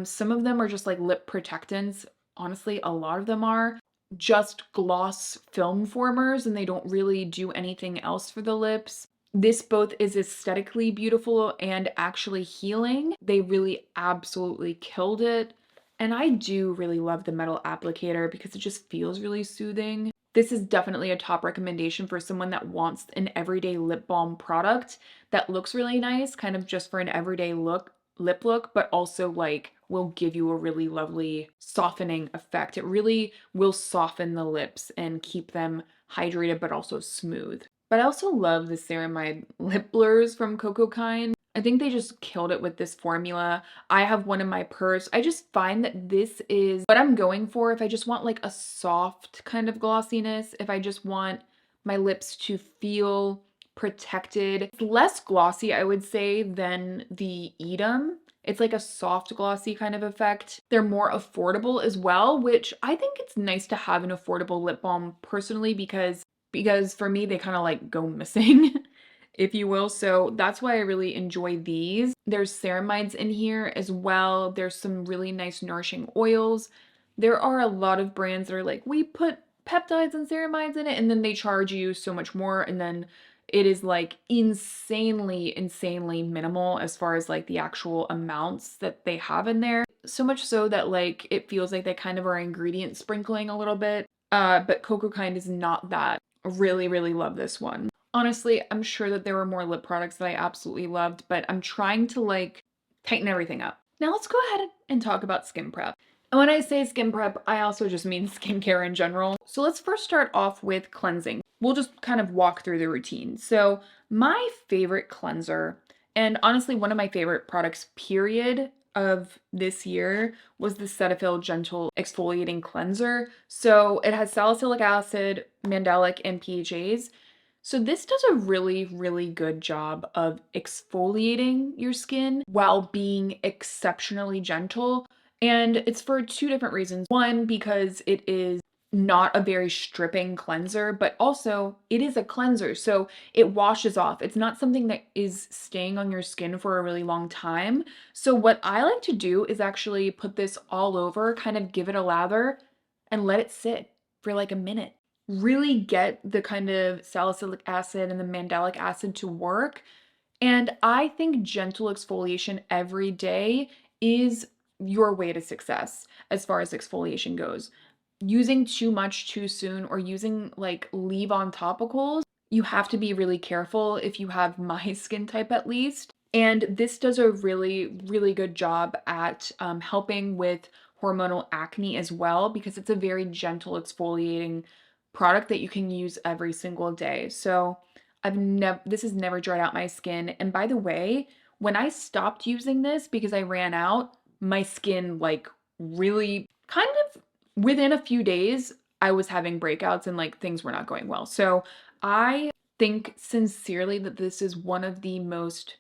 Speaker 1: Some of them are just like lip protectants. Honestly, a lot of them are just gloss film formers and they don't really do anything else for the lips. This both is aesthetically beautiful and actually healing. They really absolutely killed it. And I do really love the metal applicator because it just feels really soothing. This is definitely a top recommendation for someone that wants an everyday lip balm product that looks really nice, kind of just for an everyday lip look, but also like will give you a really lovely softening effect. It really will soften the lips and keep them hydrated but also smooth. But I also love the ceramide lip blurs from Coco Kind. I think they just killed it with this formula. I have one in my purse. I just find that this is what I'm going for if I just want like a soft kind of glossiness, if I just want my lips to feel protected. It's less glossy, I would say, than the Edam. It's like a soft glossy kind of effect. They're more affordable as well, which I think it's nice to have an affordable lip balm personally because for me they kind of like go missing if you will. So that's why I really enjoy these. There's ceramides in here as well. There's some really nice nourishing oils. There are a lot of brands that are like, we put peptides and ceramides in it, and then they charge you so much more, and then it is like insanely minimal as far as like the actual amounts that they have in there. So much so that like it feels like they kind of are ingredient sprinkling a little bit. But Coco Kind is not that. I really love this one. Honestly, I'm sure that there were more lip products that I absolutely loved, but I'm trying to like tighten everything up. Now let's go ahead and talk about skin prep. And when I say skin prep, I also just mean skincare in general. So let's first start off with cleansing. We'll just kind of walk through the routine. So my favorite cleanser, and honestly one of my favorite products period of this year, was the Cetaphil Gentle Exfoliating Cleanser. So it has salicylic acid, mandelic, and PHAs. So this does a really, really good job of exfoliating your skin while being exceptionally gentle. And it's for two different reasons. One, because it is not a very stripping cleanser, but also it is a cleanser. So it washes off. It's not something that is staying on your skin for a really long time. So what I like to do is actually put this all over, kind of give it a lather and let it sit for like a minute. Really get the kind of salicylic acid and the mandelic acid to work. And I think gentle exfoliation every day is your way to success as far as exfoliation goes. Using too much too soon or using like leave-on topicals, you have to be really careful if you have my skin type at least. And this does a really, really good job at helping with hormonal acne as well because it's a very gentle exfoliating product that you can use every single day. So this has never dried out my skin. And by the way, when I stopped using this because I ran out, my skin like really kind of within a few days, I was having breakouts and like things were not going well. So I think sincerely that this is one of the most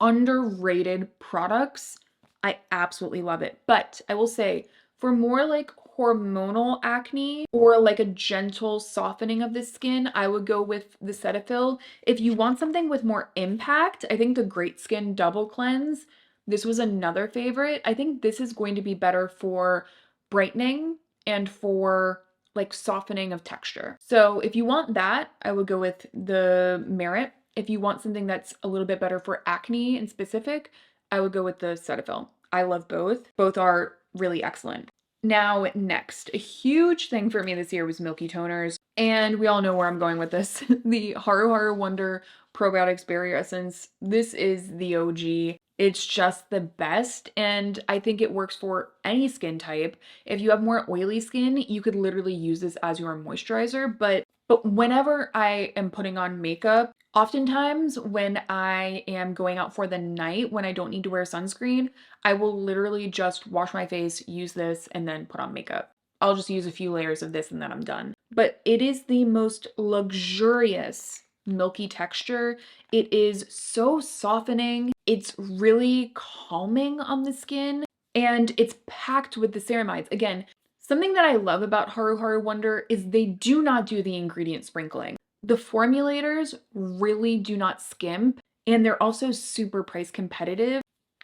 Speaker 1: underrated products. I absolutely love it. But I will say, for more like hormonal acne or like a gentle softening of the skin, I would go with the Cetaphil. If you want something with more impact, I think the Great Skin Double Cleanse, this was another favorite. I think this is going to be better for brightening and for like softening of texture. So if you want that, I would go with the Merit. If you want something that's a little bit better for acne in specific, I would go with the Cetaphil. I love both. Both are really excellent. Now, next, a huge thing for me this year was Milky toners. And we all know where I'm going with this. The Haru Haru Wonder Probiotics Barrier Essence. This is the OG. It's just the best, and I think it works for any skin type. If you have more oily skin, you could literally use this as your moisturizer, but whenever I am putting on makeup, oftentimes when I am going out for the night, when I don't need to wear sunscreen, I will literally just wash my face, use this, and then put on makeup. I'll just use a few layers of this and then I'm done. But it is the most luxurious milky texture. It is so softening. It's really calming on the skin and it's packed with the ceramides. Again, something that I love about Haru Haru Wonder is they do not do the ingredient sprinkling. The formulators really do not skimp and they're also super price competitive.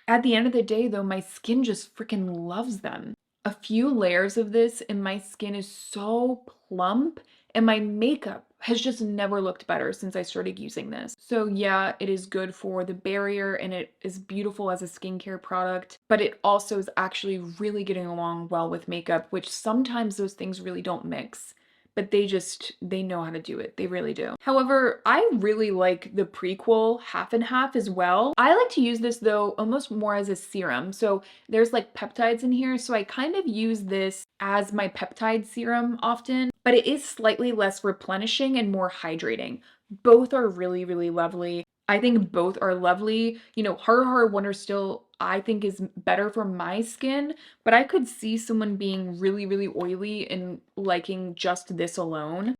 Speaker 1: At the end of the day though, my skin just freaking loves them. A few layers of this and my skin is so plump and my makeup has just never looked better since I started using this. So yeah, it is good for the barrier and it is beautiful as a skincare product, but it also is actually really getting along well with makeup, which sometimes those things really don't mix. But they know how to do it. They really do. However, I really like the prequel half and half as well. I like to use this though almost more as a serum. So there's like peptides in here. So I kind of use this as my peptide serum often, but it is slightly less replenishing and more hydrating. Both are really, really lovely. I think both are lovely. You know, Haru Haru Wonder still, I think is better for my skin, but I could see someone being really, really oily and liking just this alone.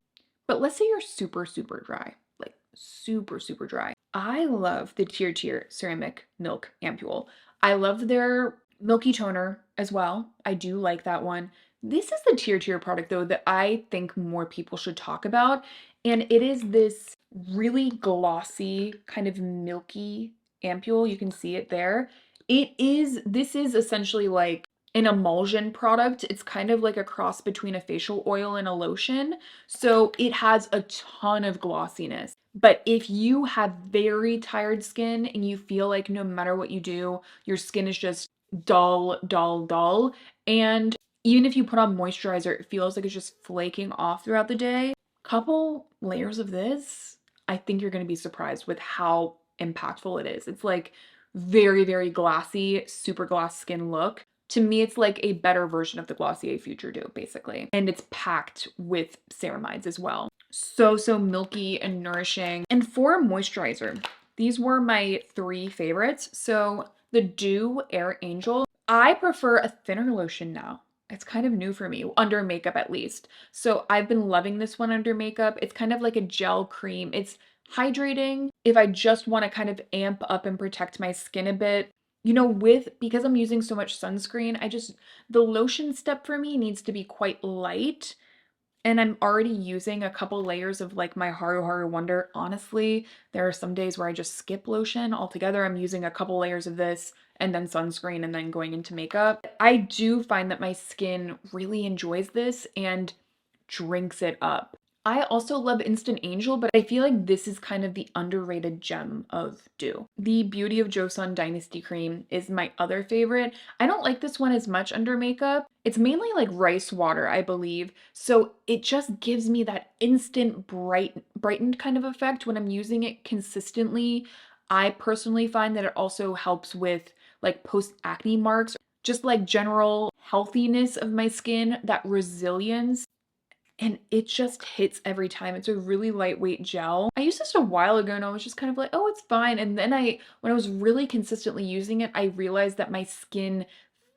Speaker 1: But let's say you're super, super dry, like super, super dry. I love the Tier Ceramic Milk Ampule. I love their Milky Toner as well. I do like that one. This is the Tier product though that I think more people should talk about. And it is this really glossy, kind of milky ampule. You can see it there. This is essentially like an emulsion product. It's kind of like a cross between a facial oil and a lotion. So it has a ton of glossiness. But if you have very tired skin and you feel like no matter what you do, your skin is just dull, dull, dull, and even if you put on moisturizer, it feels like it's just flaking off throughout the day, couple layers of this, I think you're going to be surprised with how impactful it is. It's like very, very glossy, super gloss skin look. To me, it's like a better version of the Glossier Future Dew, basically. And it's packed with ceramides as well. So, so milky and nourishing. And for moisturizer, these were my three favorites. So the Dew Air Angel, I prefer a thinner lotion now. It's kind of new for me, under makeup at least. So I've been loving this one under makeup. It's kind of like a gel cream. It's hydrating if I just want to kind of amp up and protect my skin a bit. You know, because I'm using so much sunscreen, the lotion step for me needs to be quite light. And I'm already using a couple layers of like my Haru Haru Wonder. Honestly, there are some days where I just skip lotion altogether. I'm using a couple layers of this and then sunscreen and then going into makeup. I do find that my skin really enjoys this and drinks it up. I also love Instant Angel, but I feel like this is kind of the underrated gem of Dew. The Beauty of Joseon Dynasty Cream is my other favorite. I don't like this one as much under makeup. It's mainly like rice water, I believe. So it just gives me that instant brightened kind of effect when I'm using it consistently. I personally find that it also helps with like post-acne marks, just like general healthiness of my skin, that resilience. And it just hits every time. It's a really lightweight gel. I used this a while ago and I was just kind of like, oh, it's fine. And then when I was really consistently using it, I realized that my skin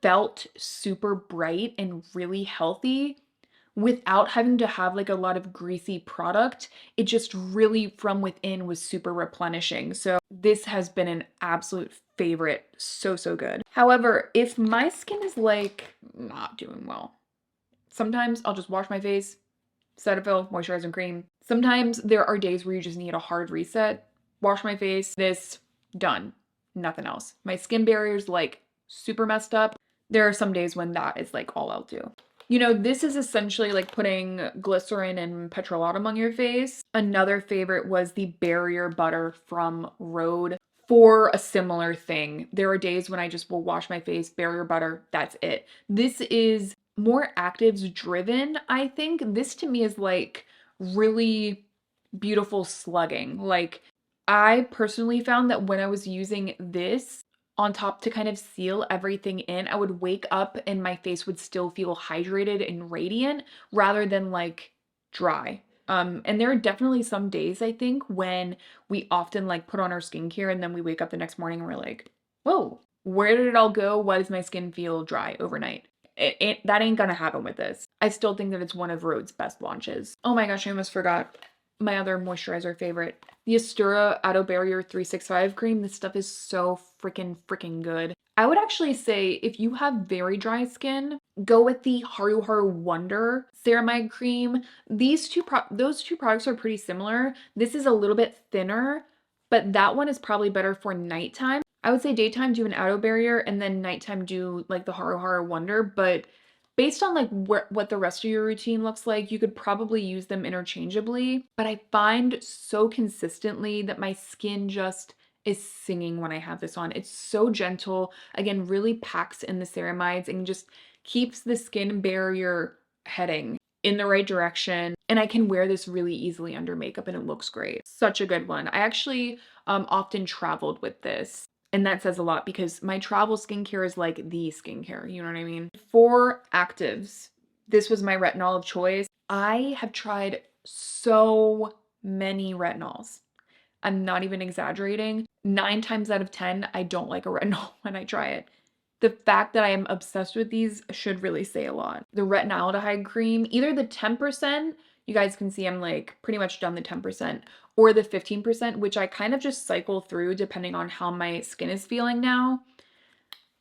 Speaker 1: felt super bright and really healthy without having to have like a lot of greasy product. It just really from within was super replenishing. So this has been an absolute favorite. So, so good. However, if my skin is like not doing well, sometimes I'll just wash my face, Cetaphil, moisturizer, and cream. Sometimes there are days where you just need a hard reset. Wash my face, this, done. Nothing else. My skin barrier's like super messed up. There are some days when that is like all I'll do. You know, this is essentially like putting glycerin and petrolatum on your face. Another favorite was the Barrier Butter from Rhode for a similar thing. There are days when I just will wash my face, Barrier Butter, that's it. This is more actives driven, I think. This to me is like really beautiful slugging. Like, I personally found that when I was using this on top to kind of seal everything in, I would wake up and my face would still feel hydrated and radiant rather than like dry. And there are definitely some days I think when we often like put on our skincare and then we wake up the next morning and we're like, whoa, where did it all go? Why does my skin feel dry overnight? That ain't gonna happen with this. I still think that it's one of Rhode's best launches. Oh my gosh, I almost forgot my other moisturizer favorite. The Astura Ado Barrier 365 cream. This stuff is so freaking good. I would actually say if you have very dry skin, go with the Haru Haru Wonder ceramide cream. Those two products are pretty similar. This is a little bit thinner, but that one is probably better for nighttime. I would say daytime do an Ado Barrier and then nighttime do like the Haru Haru Wonder, but based on like what the rest of your routine looks like, you could probably use them interchangeably. But I find so consistently that my skin just is singing when I have this on. It's so gentle, again, really packs in the ceramides and just keeps the skin barrier heading in the right direction. And I can wear this really easily under makeup and it looks great. Such a good one. I actually often traveled with this. And that says a lot because my travel skincare is like the skincare, you know what I mean? For actives, this was my retinol of choice. I have tried so many retinols. I'm not even exaggerating. 9 times out of 10, I don't like a retinol when I try it. The fact that I am obsessed with these should really say a lot. The retinaldehyde cream, either the 10%, you guys can see I'm like pretty much done the 10%, or the 15%, which I kind of just cycle through depending on how my skin is feeling now.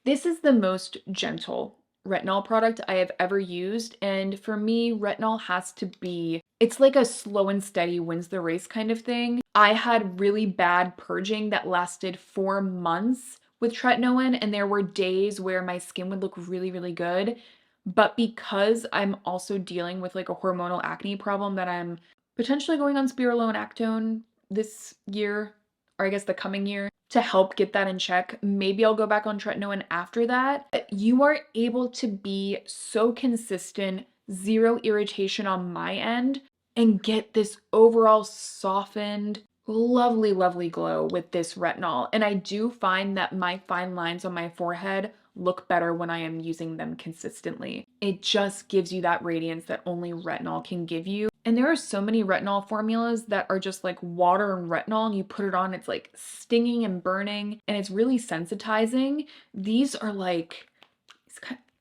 Speaker 1: This is the most gentle retinol product I have ever used. And for me, retinol has to be, it's like a slow and steady wins the race kind of thing. I had really bad purging that lasted 4 months with tretinoin, and there were days where my skin would look really good. But because I'm also dealing with like a hormonal acne problem that I'm potentially going on spironolactone this year, or I guess the coming year, to help get that in check. Maybe I'll go back on tretinoin after that. But you are able to be so consistent, zero irritation on my end, and get this overall softened, lovely glow with this retinol. And I do find that my fine lines on my forehead look better when I am using them consistently. It just gives you that radiance that only retinol can give you. And there are so many retinol formulas that are just like water and retinol, and you put it on, it's like stinging and burning, and it's really sensitizing. These are like,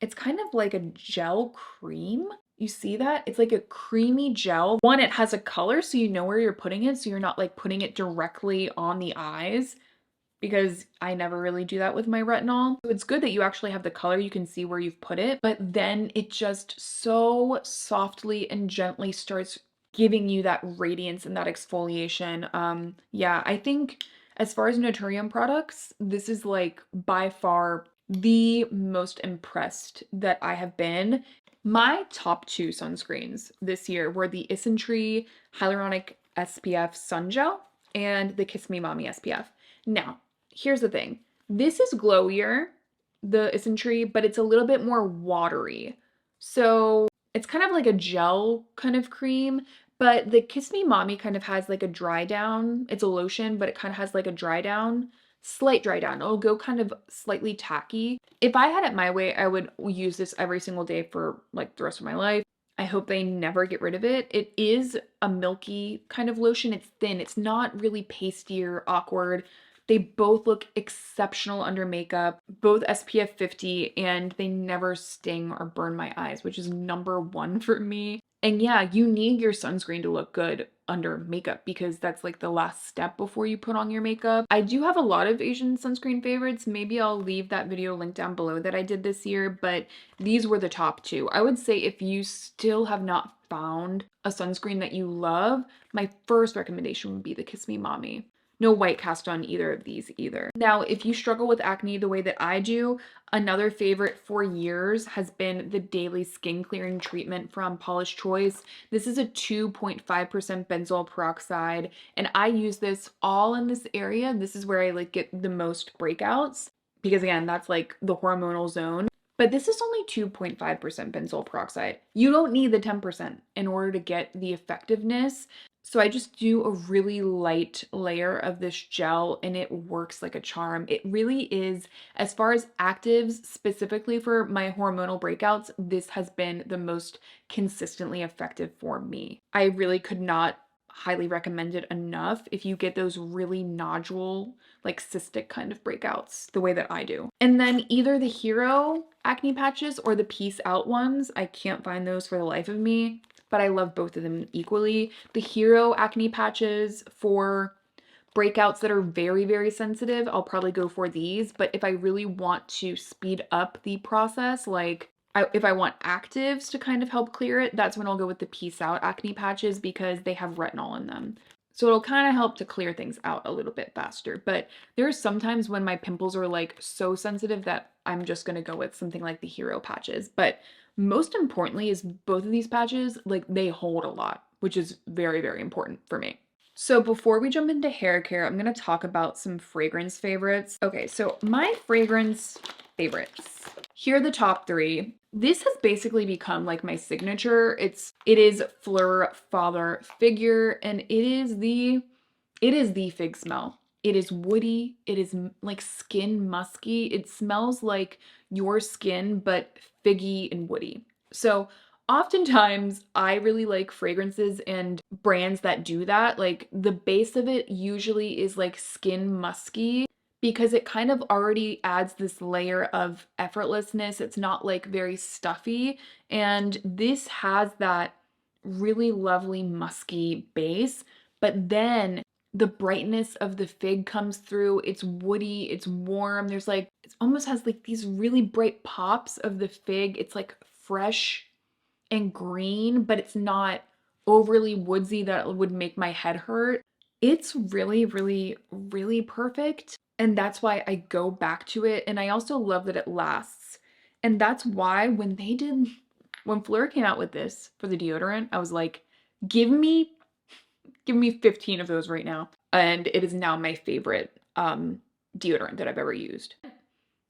Speaker 1: It's kind of like a gel cream. You see that? It's like a creamy gel. One, it has a color so you know where you're putting it, so you're not like putting it directly on the eyes, because I never really do that with my retinol. So it's good that you actually have the color, you can see where you've put it, but then it just so softly and gently starts giving you that radiance and that exfoliation. Yeah, I think as far as Naturium products, this is like by far the most impressed that I have been. My top two sunscreens this year were the Isntree Hyaluronic SPF Sun Gel and the Kiss Me Mommy SPF. Now, here's the thing. This is glowier, the Isntree, but it's a little bit more watery. So it's kind of like a gel kind of cream, but the Kiss Me Mommy kind of has like a dry down. It's a lotion, but it kind of has like a dry down, slight dry down. It'll go kind of slightly tacky. If I had it my way, I would use this every single day for like the rest of my life. I hope they never get rid of it. It is a milky kind of lotion. It's thin. It's not really pasty or awkward. They both look exceptional under makeup, both SPF 50, and they never sting or burn my eyes, which is number one for me. And yeah, you need your sunscreen to look good under makeup because that's like the last step before you put on your makeup. I do have a lot of Asian sunscreen favorites. Maybe I'll leave that video linked down below that I did this year, but these were the top two. I would say if you still have not found a sunscreen that you love, my first recommendation would be the Kiss Me Mommy. No white cast on either of these either. Now, if you struggle with acne the way that I do, another favorite for years has been the daily skin clearing treatment from Paula's Choice. This is a 2.5% benzoyl peroxide, and I use this all in this area. This is where I like get the most breakouts because again, that's like the hormonal zone. But this is only 2.5% benzoyl peroxide. You don't need the 10% in order to get the effectiveness. So I just do a really light layer of this gel and it works like a charm. It really is, as far as actives specifically for my hormonal breakouts, this has been the most consistently effective for me. I really could not highly recommend it enough if you get those really nodule, like cystic kind of breakouts the way that I do. And then either the Hero acne patches or the Peace Out ones. I can't find those for the life of me, but I love both of them equally. The Hero acne patches for breakouts that are very, very sensitive, I'll probably go for these. But if I really want to speed up the process, like if I want actives to kind of help clear it, that's when I'll go with the Peace Out acne patches because they have retinol in them. So it'll kind of help to clear things out a little bit faster. But there are sometimes when my pimples are like so sensitive that I'm just going to go with something like the Hero patches. But most importantly is both of these patches, like they hold a lot, which is very, very important for me. So before we jump into hair care, I'm going to talk about some fragrance favorites. Okay, so my fragrance favorites. Here are the top three. This has basically become like my signature. It is Fleur Father Figure, and it is the fig smell. It is woody. It is like skin musky. It smells like your skin, but figgy and woody. So oftentimes I really like fragrances and brands that do that. Like the base of it usually is like skin musky because it kind of already adds this layer of effortlessness. It's not like very stuffy. And this has that really lovely musky base, but then the brightness of the fig comes through. It's woody, it's warm. There's like, it almost has like these really bright pops of the fig. It's like fresh and green, but it's not overly woodsy that would make my head hurt. It's really, really, really perfect. And that's why I go back to it. And I also love that it lasts. And that's why when Fleur came out with this for the deodorant, I was like, give me 15 of those right now. And it is now my favorite deodorant that I've ever used.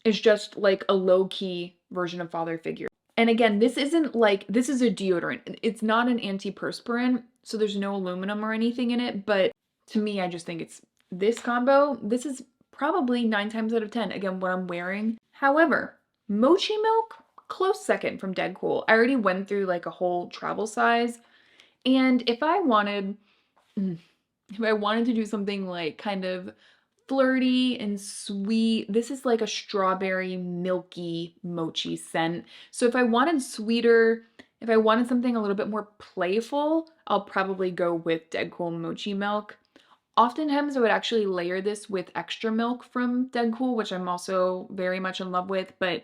Speaker 1: It's just like a low-key version of Father Figure. And again, this is a deodorant. It's not an antiperspirant, so there's no aluminum or anything in it, but to me, I just think it's this combo. This is probably 9 times out of 10, again, what I'm wearing. However, Mochi Milk, close second from Dead Cool. I already went through like a whole travel size, and if I wanted to do something like kind of flirty and sweet. This is like a strawberry milky mochi scent. So if I wanted sweeter, if I wanted something a little bit more playful, I'll probably go with Dead Cool Mochi Milk. Oftentimes I would actually layer this with extra milk from Dead Cool, which I'm also very much in love with, but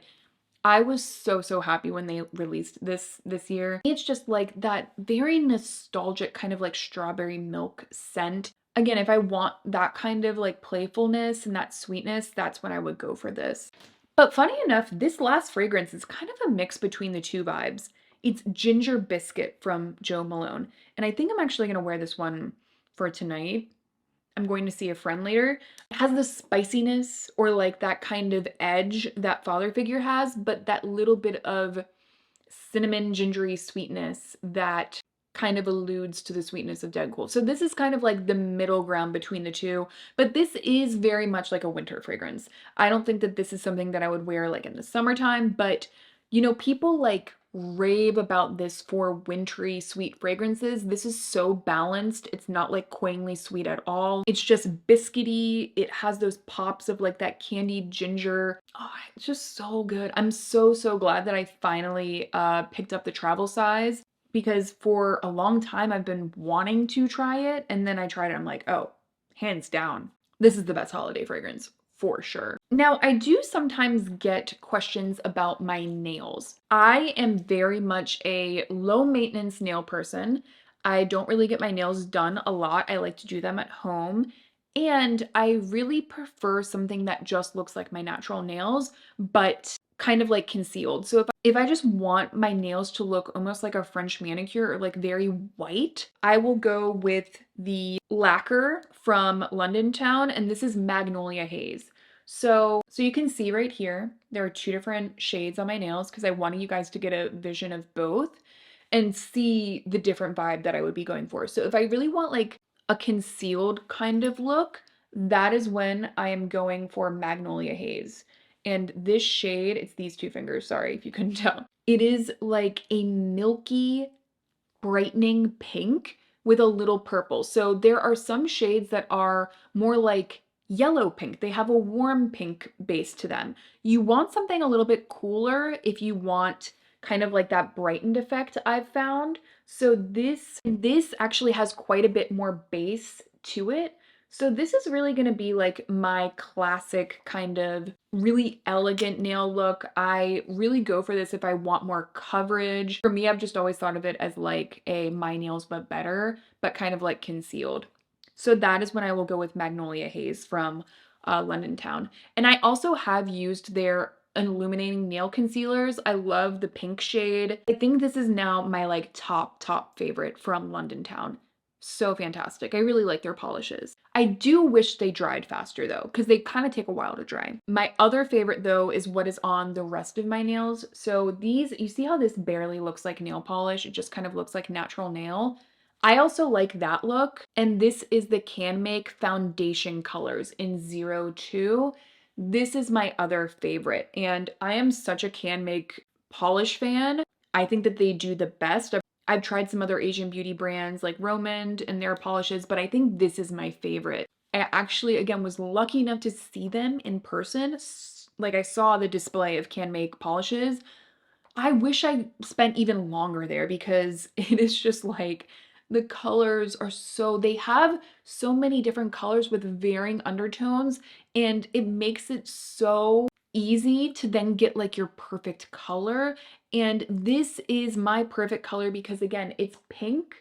Speaker 1: I was so happy when they released this year. It's just like that very nostalgic kind of like strawberry milk scent. Again, if I want that kind of like playfulness and that sweetness, that's when I would go for this. But funny enough, this last fragrance is kind of a mix between the two vibes. It's Ginger Biscuit from Jo Malone, and I think I'm actually gonna wear this one for tonight. I'm going to see a friend later. It has the spiciness or like that kind of edge that father figure has, but that little bit of cinnamon gingery sweetness that kind of alludes to the sweetness of Dead Cool. So this is kind of like the middle ground between the two, but this is very much like a winter fragrance. I don't think that this is something that I would wear like in the summertime, but you know, people like rave about this for wintry sweet fragrances. This is so balanced. It's not like cloyingly sweet at all. It's just biscuity. It has those pops of like that candied ginger. Oh, it's just so good. I'm so glad that I finally picked up the travel size, because for a long time I've been wanting to try it, and then I tried it. I'm like, oh, hands down, this is the best holiday fragrance for sure. Now, I do sometimes get questions about my nails. I am very much a low maintenance nail person. I don't really get my nails done a lot. I like to do them at home. And I really prefer something that just looks like my natural nails, but kind of like concealed. So if I just want my nails to look almost like a French manicure or like very white, I will go with the lacquer from London Town, and this is Magnolia Haze. So you can see right here, there are two different shades on my nails because I wanted you guys to get a vision of both and see the different vibe that I would be going for. So if I really want like a concealed kind of look, that is when I am going for Magnolia Haze. And this shade, it's these two fingers, sorry if you couldn't tell. It is like a milky, brightening pink with a little purple. So there are some shades that are more like yellow pink. They have a warm pink base to them. You want something a little bit cooler if you want kind of like that brightened effect I've found. So this actually has quite a bit more base to it. So this is really going to be like my classic kind of really elegant nail look. I really go for this if I want more coverage. For me, I've just always thought of it as like a My Nails But Better, but kind of like concealed. So that is when I will go with Magnolia Haze from London Town. And I also have used their illuminating nail concealers. I love the pink shade. I think this is now my like top favorite from London Town. So fantastic. I really like their polishes. I do wish they dried faster though, because they kind of take a while to dry. My other favorite though is what is on the rest of my nails. So these, you see how this barely looks like nail polish? It just kind of looks like natural nail. I also like that look, and this is the Can Make foundation colors in 02. This is my other favorite, and I am such a Can Make polish fan. I think that they do the best. I've tried some other Asian beauty brands like Romand and their polishes, but I think this is my favorite. I actually, again, was lucky enough to see them in person. Like I saw the display of Can Make polishes. I wish I spent even longer there because it is just like the colors are so, they have so many different colors with varying undertones, and it makes it so easy to then get like your perfect color. And this is my perfect color because again, it's pink.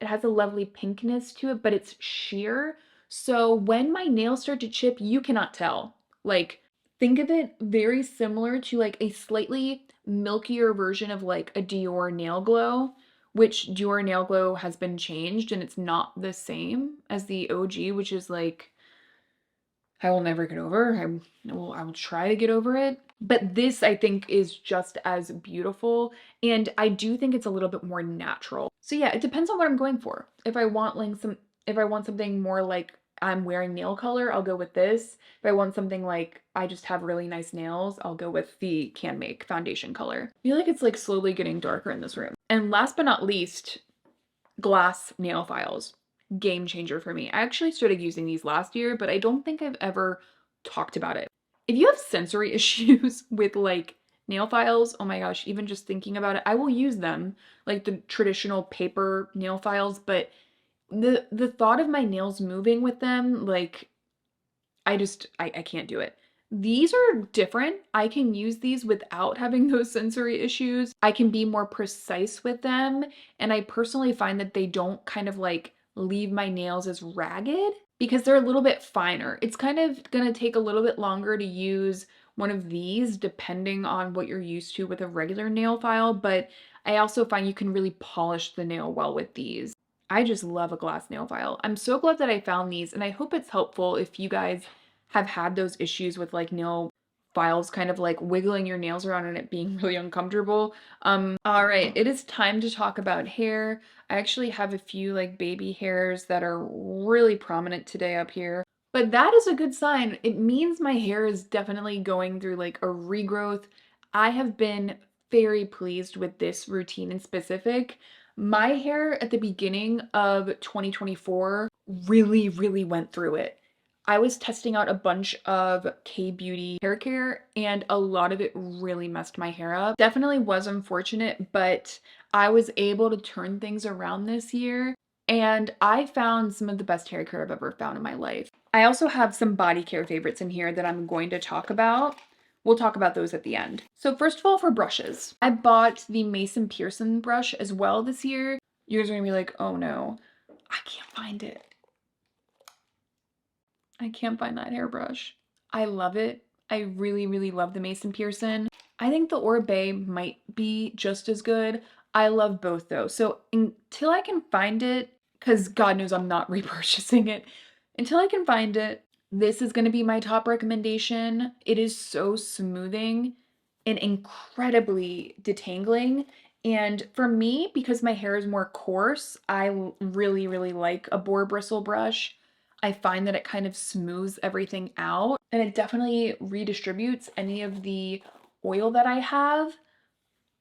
Speaker 1: It has a lovely pinkness to it, but it's sheer. So when my nails start to chip, you cannot tell. Like, think of it very similar to like a slightly milkier version of like a Dior Nail Glow, which Dior Nail Glow has been changed and it's not the same as the OG, which is like, I will never get over. I will try to get over it. But this I think is just as beautiful, and I do think it's a little bit more natural. So yeah, it depends on what I'm going for. If I want like if I want something more like I'm wearing nail color, I'll go with this. If I want something like I just have really nice nails, I'll go with the Can Make foundation color. I feel like it's like slowly getting darker in this room. And last but not least, glass nail files. game changer for me. I actually started using these last year, but I don't think I've ever talked about it. If you have sensory issues with like nail files, oh my gosh, even just thinking about it, I will use them, like the traditional paper nail files, but the thought of my nails moving with them, like I can't do it. These are different. I can use these without having those sensory issues. I can be more precise with them, and I personally find that they don't kind of like leave my nails as ragged because they're a little bit finer. It's kind of gonna take a little bit longer to use one of these depending on what you're used to with a regular nail file, but I also find you can really polish the nail well with these. I just love a glass nail file. I'm so glad that I found these, and I hope it's helpful if you guys have had those issues with like nail files kind of like wiggling your nails around and it being really uncomfortable. All right, it is time to talk about hair. I actually have a few like baby hairs that are really prominent today up here. But that is a good sign. It means my hair is definitely going through like a regrowth. I have been very pleased with this routine in specific. My hair at the beginning of 2024 really went through it. I was testing out a bunch of K-beauty hair care and a lot of it really messed my hair up. Definitely was unfortunate, but I was able to turn things around this year and I found some of the best hair care I've ever found in my life. I also have some body care favorites in here that I'm going to talk about. We'll talk about those at the end. So first of all, for brushes, I bought the Mason Pearson brush as well this year. You guys are gonna be like, oh no, I can't find it. I can't find that hairbrush. I love it. I really love the Mason Pearson. I think the Oribe might be just as good. I love both though. So until I can find it, because God knows I'm not repurchasing it, until I can find it, this is going to be my top recommendation. It is so smoothing and incredibly detangling. And for me, because my hair is more coarse, I really like a boar bristle brush. I find that it kind of smooths everything out and it definitely redistributes any of the oil that I have.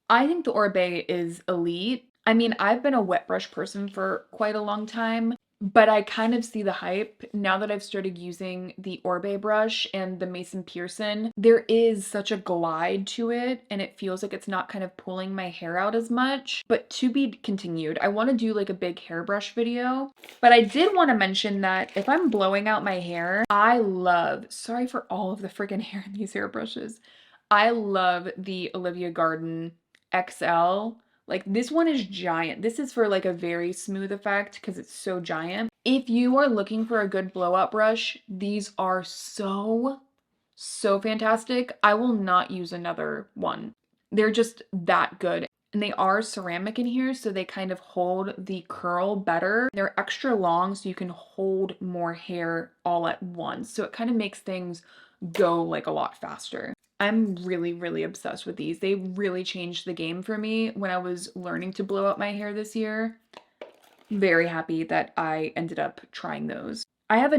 Speaker 1: I think the Oribe is elite. I mean, I've been a wet brush person for quite a long time, but I kind of see the hype now that I've started using the Oribe brush and the Mason Pearson. There is such a glide to it and it feels like it's not kind of pulling my hair out as much, but to be continued. I want to do like a big hairbrush video, but I did want to mention that if I'm blowing out my hair, sorry for all of the freaking hair in these hairbrushes. I love the Olivia Garden XL. Like this one is giant. This is for like a very smooth effect because it's so giant. If you are looking for a good blowout brush, these are so fantastic. I will not use another one. They're just that good. And they are ceramic in here, so they kind of hold the curl better. They're extra long, so you can hold more hair all at once. So it kind of makes things go like a lot faster. I'm really obsessed with these. They really changed the game for me when I was learning to blow out my hair this year. Very happy that I ended up trying those. I have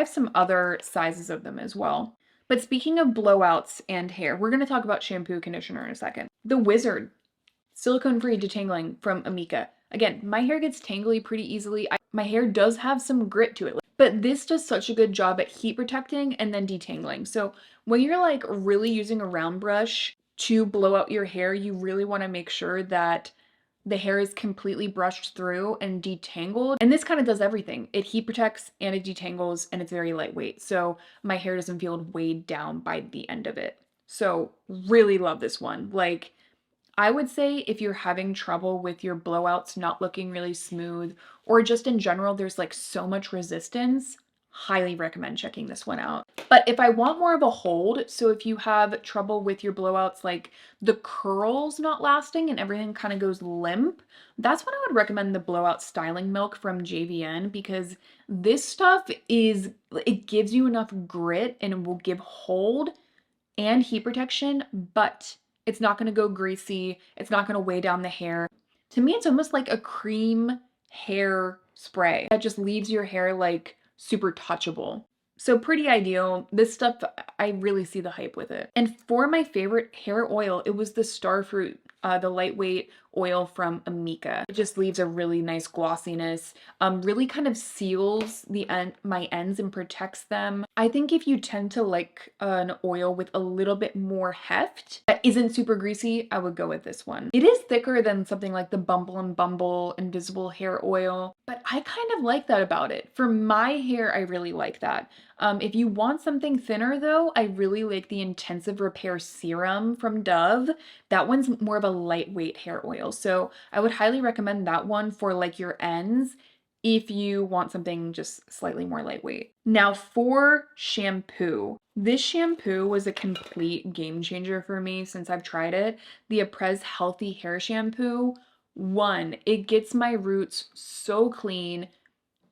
Speaker 1: some other sizes of them as well. But speaking of blowouts and hair, we're going to talk about shampoo conditioner in a second. The Wizard silicone-free detangling from Amika. Again, my hair gets tangly pretty easily. My hair does have some grit to it, but this does such a good job at heat protecting and then detangling. So when you're like really using a round brush to blow out your hair, you really want to make sure that the hair is completely brushed through and detangled. And this kind of does everything. It heat protects and it detangles and it's very lightweight. So my hair doesn't feel weighed down by the end of it. So really love this one. Like, I would say if you're having trouble with your blowouts not looking really smooth, or just in general, there's like so much resistance, highly recommend checking this one out. But if I want more of a hold, so if you have trouble with your blowouts, like the curls not lasting and everything kind of goes limp, that's when I would recommend the Blowout Styling Milk from JVN because this stuff it gives you enough grit and it will give hold and heat protection, but it's not going to go greasy. It's not going to weigh down the hair. To me, it's almost like a cream hair spray that just leaves your hair like super touchable. So pretty ideal. This stuff, I really see the hype with it. And for my favorite hair oil, it was the Starfruit the lightweight oil from Amika. It just leaves a really nice glossiness, really kind of seals my ends and protects them. I think if you tend to like an oil with a little bit more heft that isn't super greasy, I would go with this one. It is thicker than something like the Bumble and Bumble Invisible Hair Oil, but I kind of like that about it. For my hair, I really like that. If you want something thinner though, I really like the Intensive Repair Serum from Dove. That one's more of a lightweight hair oil. So I would highly recommend that one for like your ends if you want something just slightly more lightweight. Now for shampoo. This shampoo was a complete game changer for me since I've tried it. The Aprez Healthy Hair Shampoo. One, it gets my roots so clean.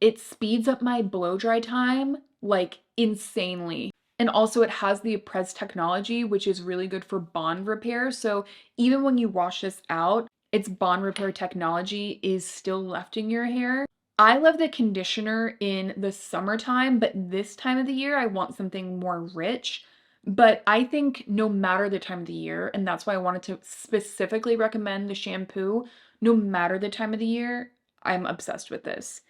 Speaker 1: It speeds up my blow dry time like insanely. And also it has the Aprez technology, which is really good for bond repair. So even when you wash this out, its bond repair technology is still left in your hair. I love the conditioner in the summertime, but this time of the year, I want something more rich. But I think no matter the time of the year, and that's why I wanted to specifically recommend the shampoo, no matter the time of the year, I'm obsessed with this.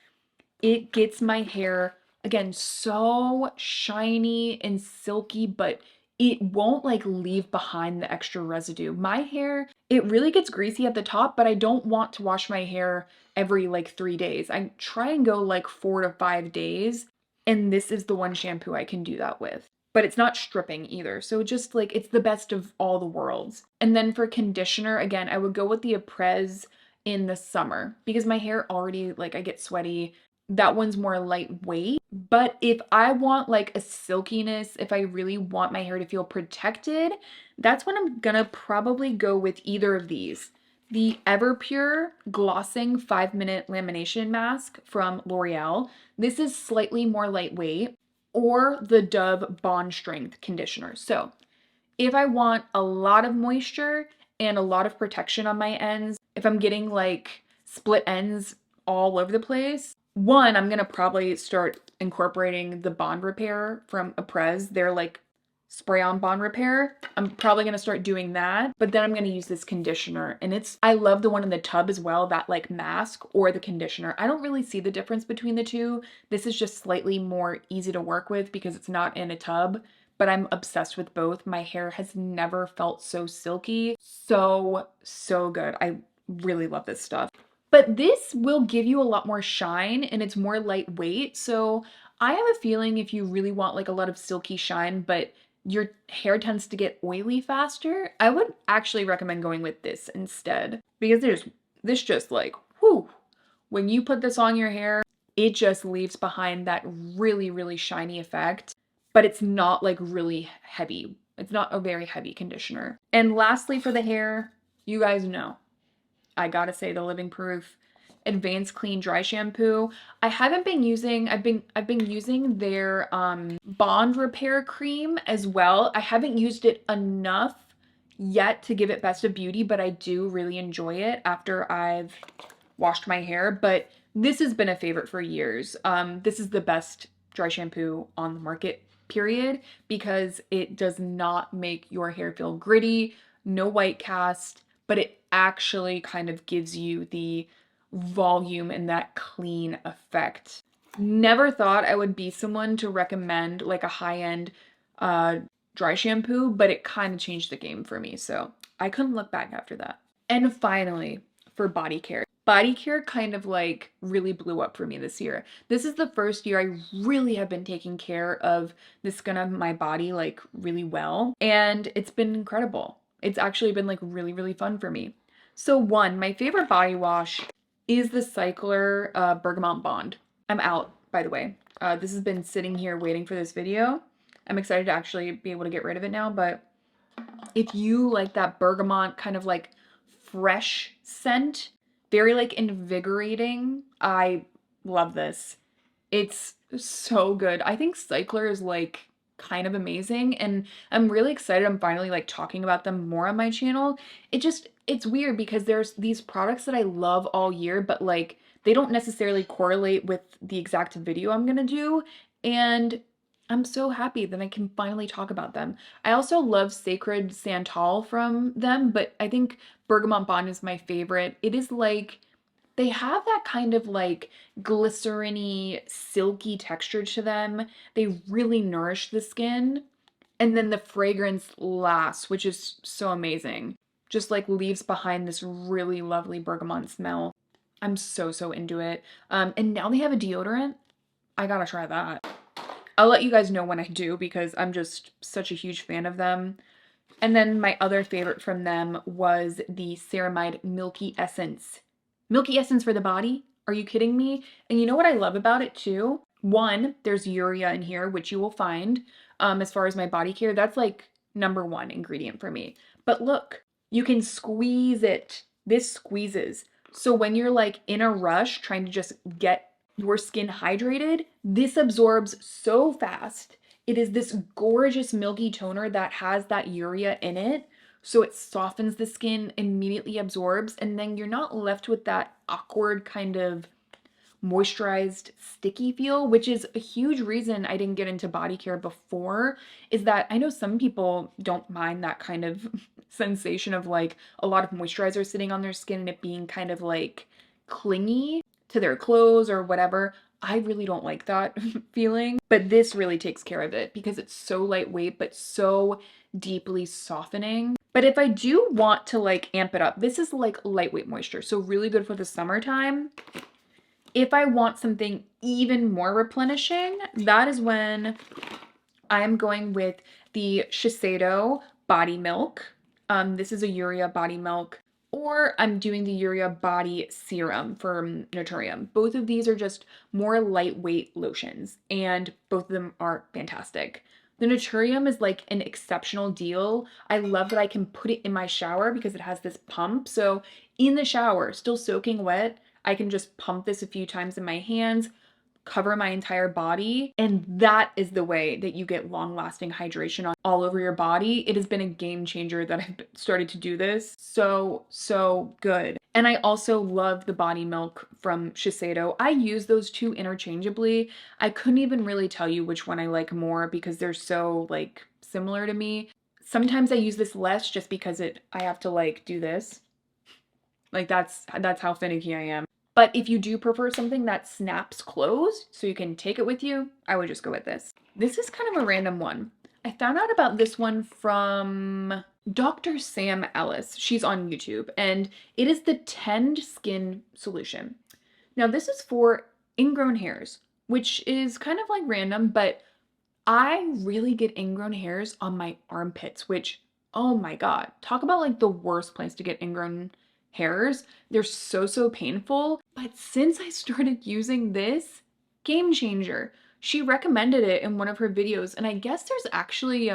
Speaker 1: It gets my hair, again, so shiny and silky, but it won't like leave behind the extra residue. My hair, it really gets greasy at the top, but I don't want to wash my hair every like 3 days. I try and go like 4 to 5 days, and this is the one shampoo I can do that with. But it's not stripping either. So just like it's the best of all the worlds. And then for conditioner, again, I would go with the Aprez in the summer because my hair already like I get sweaty. That one's more lightweight. But if I want like a silkiness, if I really want my hair to feel protected, that's when I'm gonna probably go with either of these. The Everpure Glossing 5-Minute Lamination Mask from L'Oreal. This is slightly more lightweight, or the Dove Bond Strength Conditioner. So if I want a lot of moisture and a lot of protection on my ends, if I'm getting like split ends all over the place, one, I'm gonna probably start incorporating the bond repair from Aprez. They're like spray-on bond repair. I'm probably gonna start doing that, but then I'm gonna use this conditioner, and I love the one in the tub as well, that like mask or the conditioner. I don't really see the difference between the two. This is just slightly more easy to work with because it's not in a tub, but I'm obsessed with both. My hair has never felt so silky. So good. I really love this stuff. But this will give you a lot more shine and it's more lightweight. So I have a feeling if you really want like a lot of silky shine, but your hair tends to get oily faster, I would actually recommend going with this instead. Because this just like, whew, when you put this on your hair, it just leaves behind that really, really shiny effect, but it's not like really heavy. It's not a very heavy conditioner. And lastly for the hair, you guys know, I gotta say the Living Proof Advanced Clean Dry Shampoo. I've been using their bond repair cream as well. I haven't used it enough yet to give it best of beauty, but I do really enjoy it after I've washed my hair. But this has been a favorite for years. This is the best dry shampoo on the market, period, because it does not make your hair feel gritty, no white cast, but it actually kind of gives you the volume and that clean effect. Never thought I would be someone to recommend like a high-end dry shampoo, but it kind of changed the game for me. So I couldn't look back after that. And finally, for Bodycare. Bodycare kind of like really blew up for me this year. This is the first year I really have been taking care of the skin of my body like really well, and it's been incredible. It's actually been like really, really fun for me. So one, my favorite body wash is the Cycler Bergamot Bond. I'm out, by the way. This has been sitting here waiting for this video. I'm excited to actually be able to get rid of it now, but if you like that bergamot kind of like fresh scent, very like invigorating, I love this. It's so good. I think Cycler is like kind of amazing, and I'm really excited I'm finally like talking about them more on my channel. It's weird because there's these products that I love all year, but like they don't necessarily correlate with the exact video I'm gonna do, and I'm so happy that I can finally talk about them. I also love Sacred Santal from them, but I think Bergamot Bond is my favorite. It is like they have that kind of like glycerin-y, silky texture to them. They really nourish the skin. And then the fragrance lasts, which is so amazing. Just like leaves behind this really lovely bergamot smell. I'm so, so into it. And now they have a deodorant. I gotta try that. I'll let you guys know when I do because I'm just such a huge fan of them. And then my other favorite from them was the Ceramide Milky Essence. Milky Essence for the body? Are you kidding me? And you know what I love about it too? One, there's urea in here, which you will find. As far as my body care, that's like number one ingredient for me. But look, you can squeeze it. This squeezes. So when you're like in a rush trying to just get your skin hydrated, this absorbs so fast. It is this gorgeous milky toner that has that urea in it. So it softens the skin, immediately absorbs, and then you're not left with that awkward kind of moisturized sticky feel, which is a huge reason I didn't get into body care before, is that I know some people don't mind that kind of sensation of like a lot of moisturizer sitting on their skin and it being kind of like clingy to their clothes or whatever. I really don't like that feeling, but this really takes care of it because it's so lightweight but so deeply softening. But if I do want to like amp it up, this is like lightweight moisture, so really good for the summertime. If I want something even more replenishing, that is when I'm going with the Shiseido Body Milk. This is a Urea Body Milk, or I'm doing the Urea Body Serum from Naturium. Both of these are just more lightweight lotions, and both of them are fantastic. The Naturium is like an exceptional deal. I love that I can put it in my shower because it has this pump. So in the shower, still soaking wet, I can just pump this a few times in my hands, cover my entire body, and that is the way that you get long-lasting hydration on all over your body. It has been a game changer that I've started to do this. So, so good. And I also love the body milk from Shiseido. I use those two interchangeably. I couldn't even really tell you which one I like more because they're so like similar to me. Sometimes I use this less just because I have to like do this. Like that's how finicky I am. But if you do prefer something that snaps closed so you can take it with you, I would just go with this. This is kind of a random one. I found out about this one from Dr. Sam Ellis. She's on YouTube, and it is the Tend Skin Solution. Now, this is for ingrown hairs, which is kind of like random, but I really get ingrown hairs on my armpits, which, oh my God, talk about like the worst place to get ingrown hairs. They're so, so painful. But since I started using this, game changer. She recommended it in one of her videos, and I guess there's actually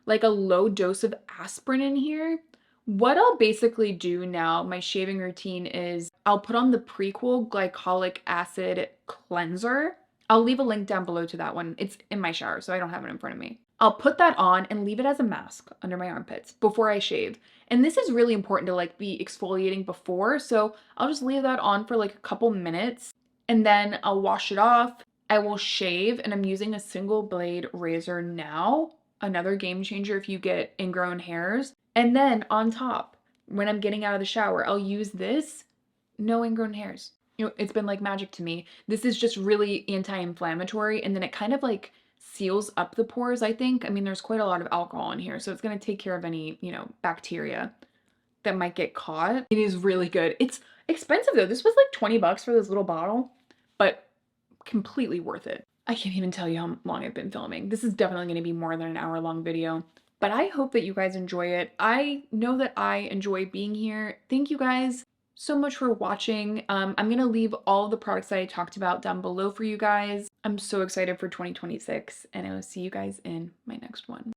Speaker 1: like a low dose of aspirin in here. What I'll basically do now, my shaving routine is I'll put on the Prequel glycolic acid cleanser. I'll leave a link down below to that one. It's in my shower, so I don't have it in front of me. I'll put that on and leave it as a mask under my armpits before I shave. And this is really important to like be exfoliating before, so I'll just leave that on for like a couple minutes and then I'll wash it off. I will shave, and I'm using a single blade razor now. Another game changer if you get ingrown hairs. And then on top, when I'm getting out of the shower, I'll use this. No ingrown hairs. You know, it's been like magic to me. This is just really anti-inflammatory, and then it kind of like seals up the pores, I think. I mean, there's quite a lot of alcohol in here, so it's going to take care of any, you know, bacteria that might get caught. It is really good. It's expensive though. This was like 20 bucks for this little bottle, but completely worth it. I can't even tell you how long I've been filming. This is definitely going to be more than an hour-long video, but I hope that you guys enjoy it. I know that I enjoy being here. Thank you guys so much for watching. I'm going to leave all the products that I talked about down below for you guys. I'm so excited for 2026, and I will see you guys in my next one.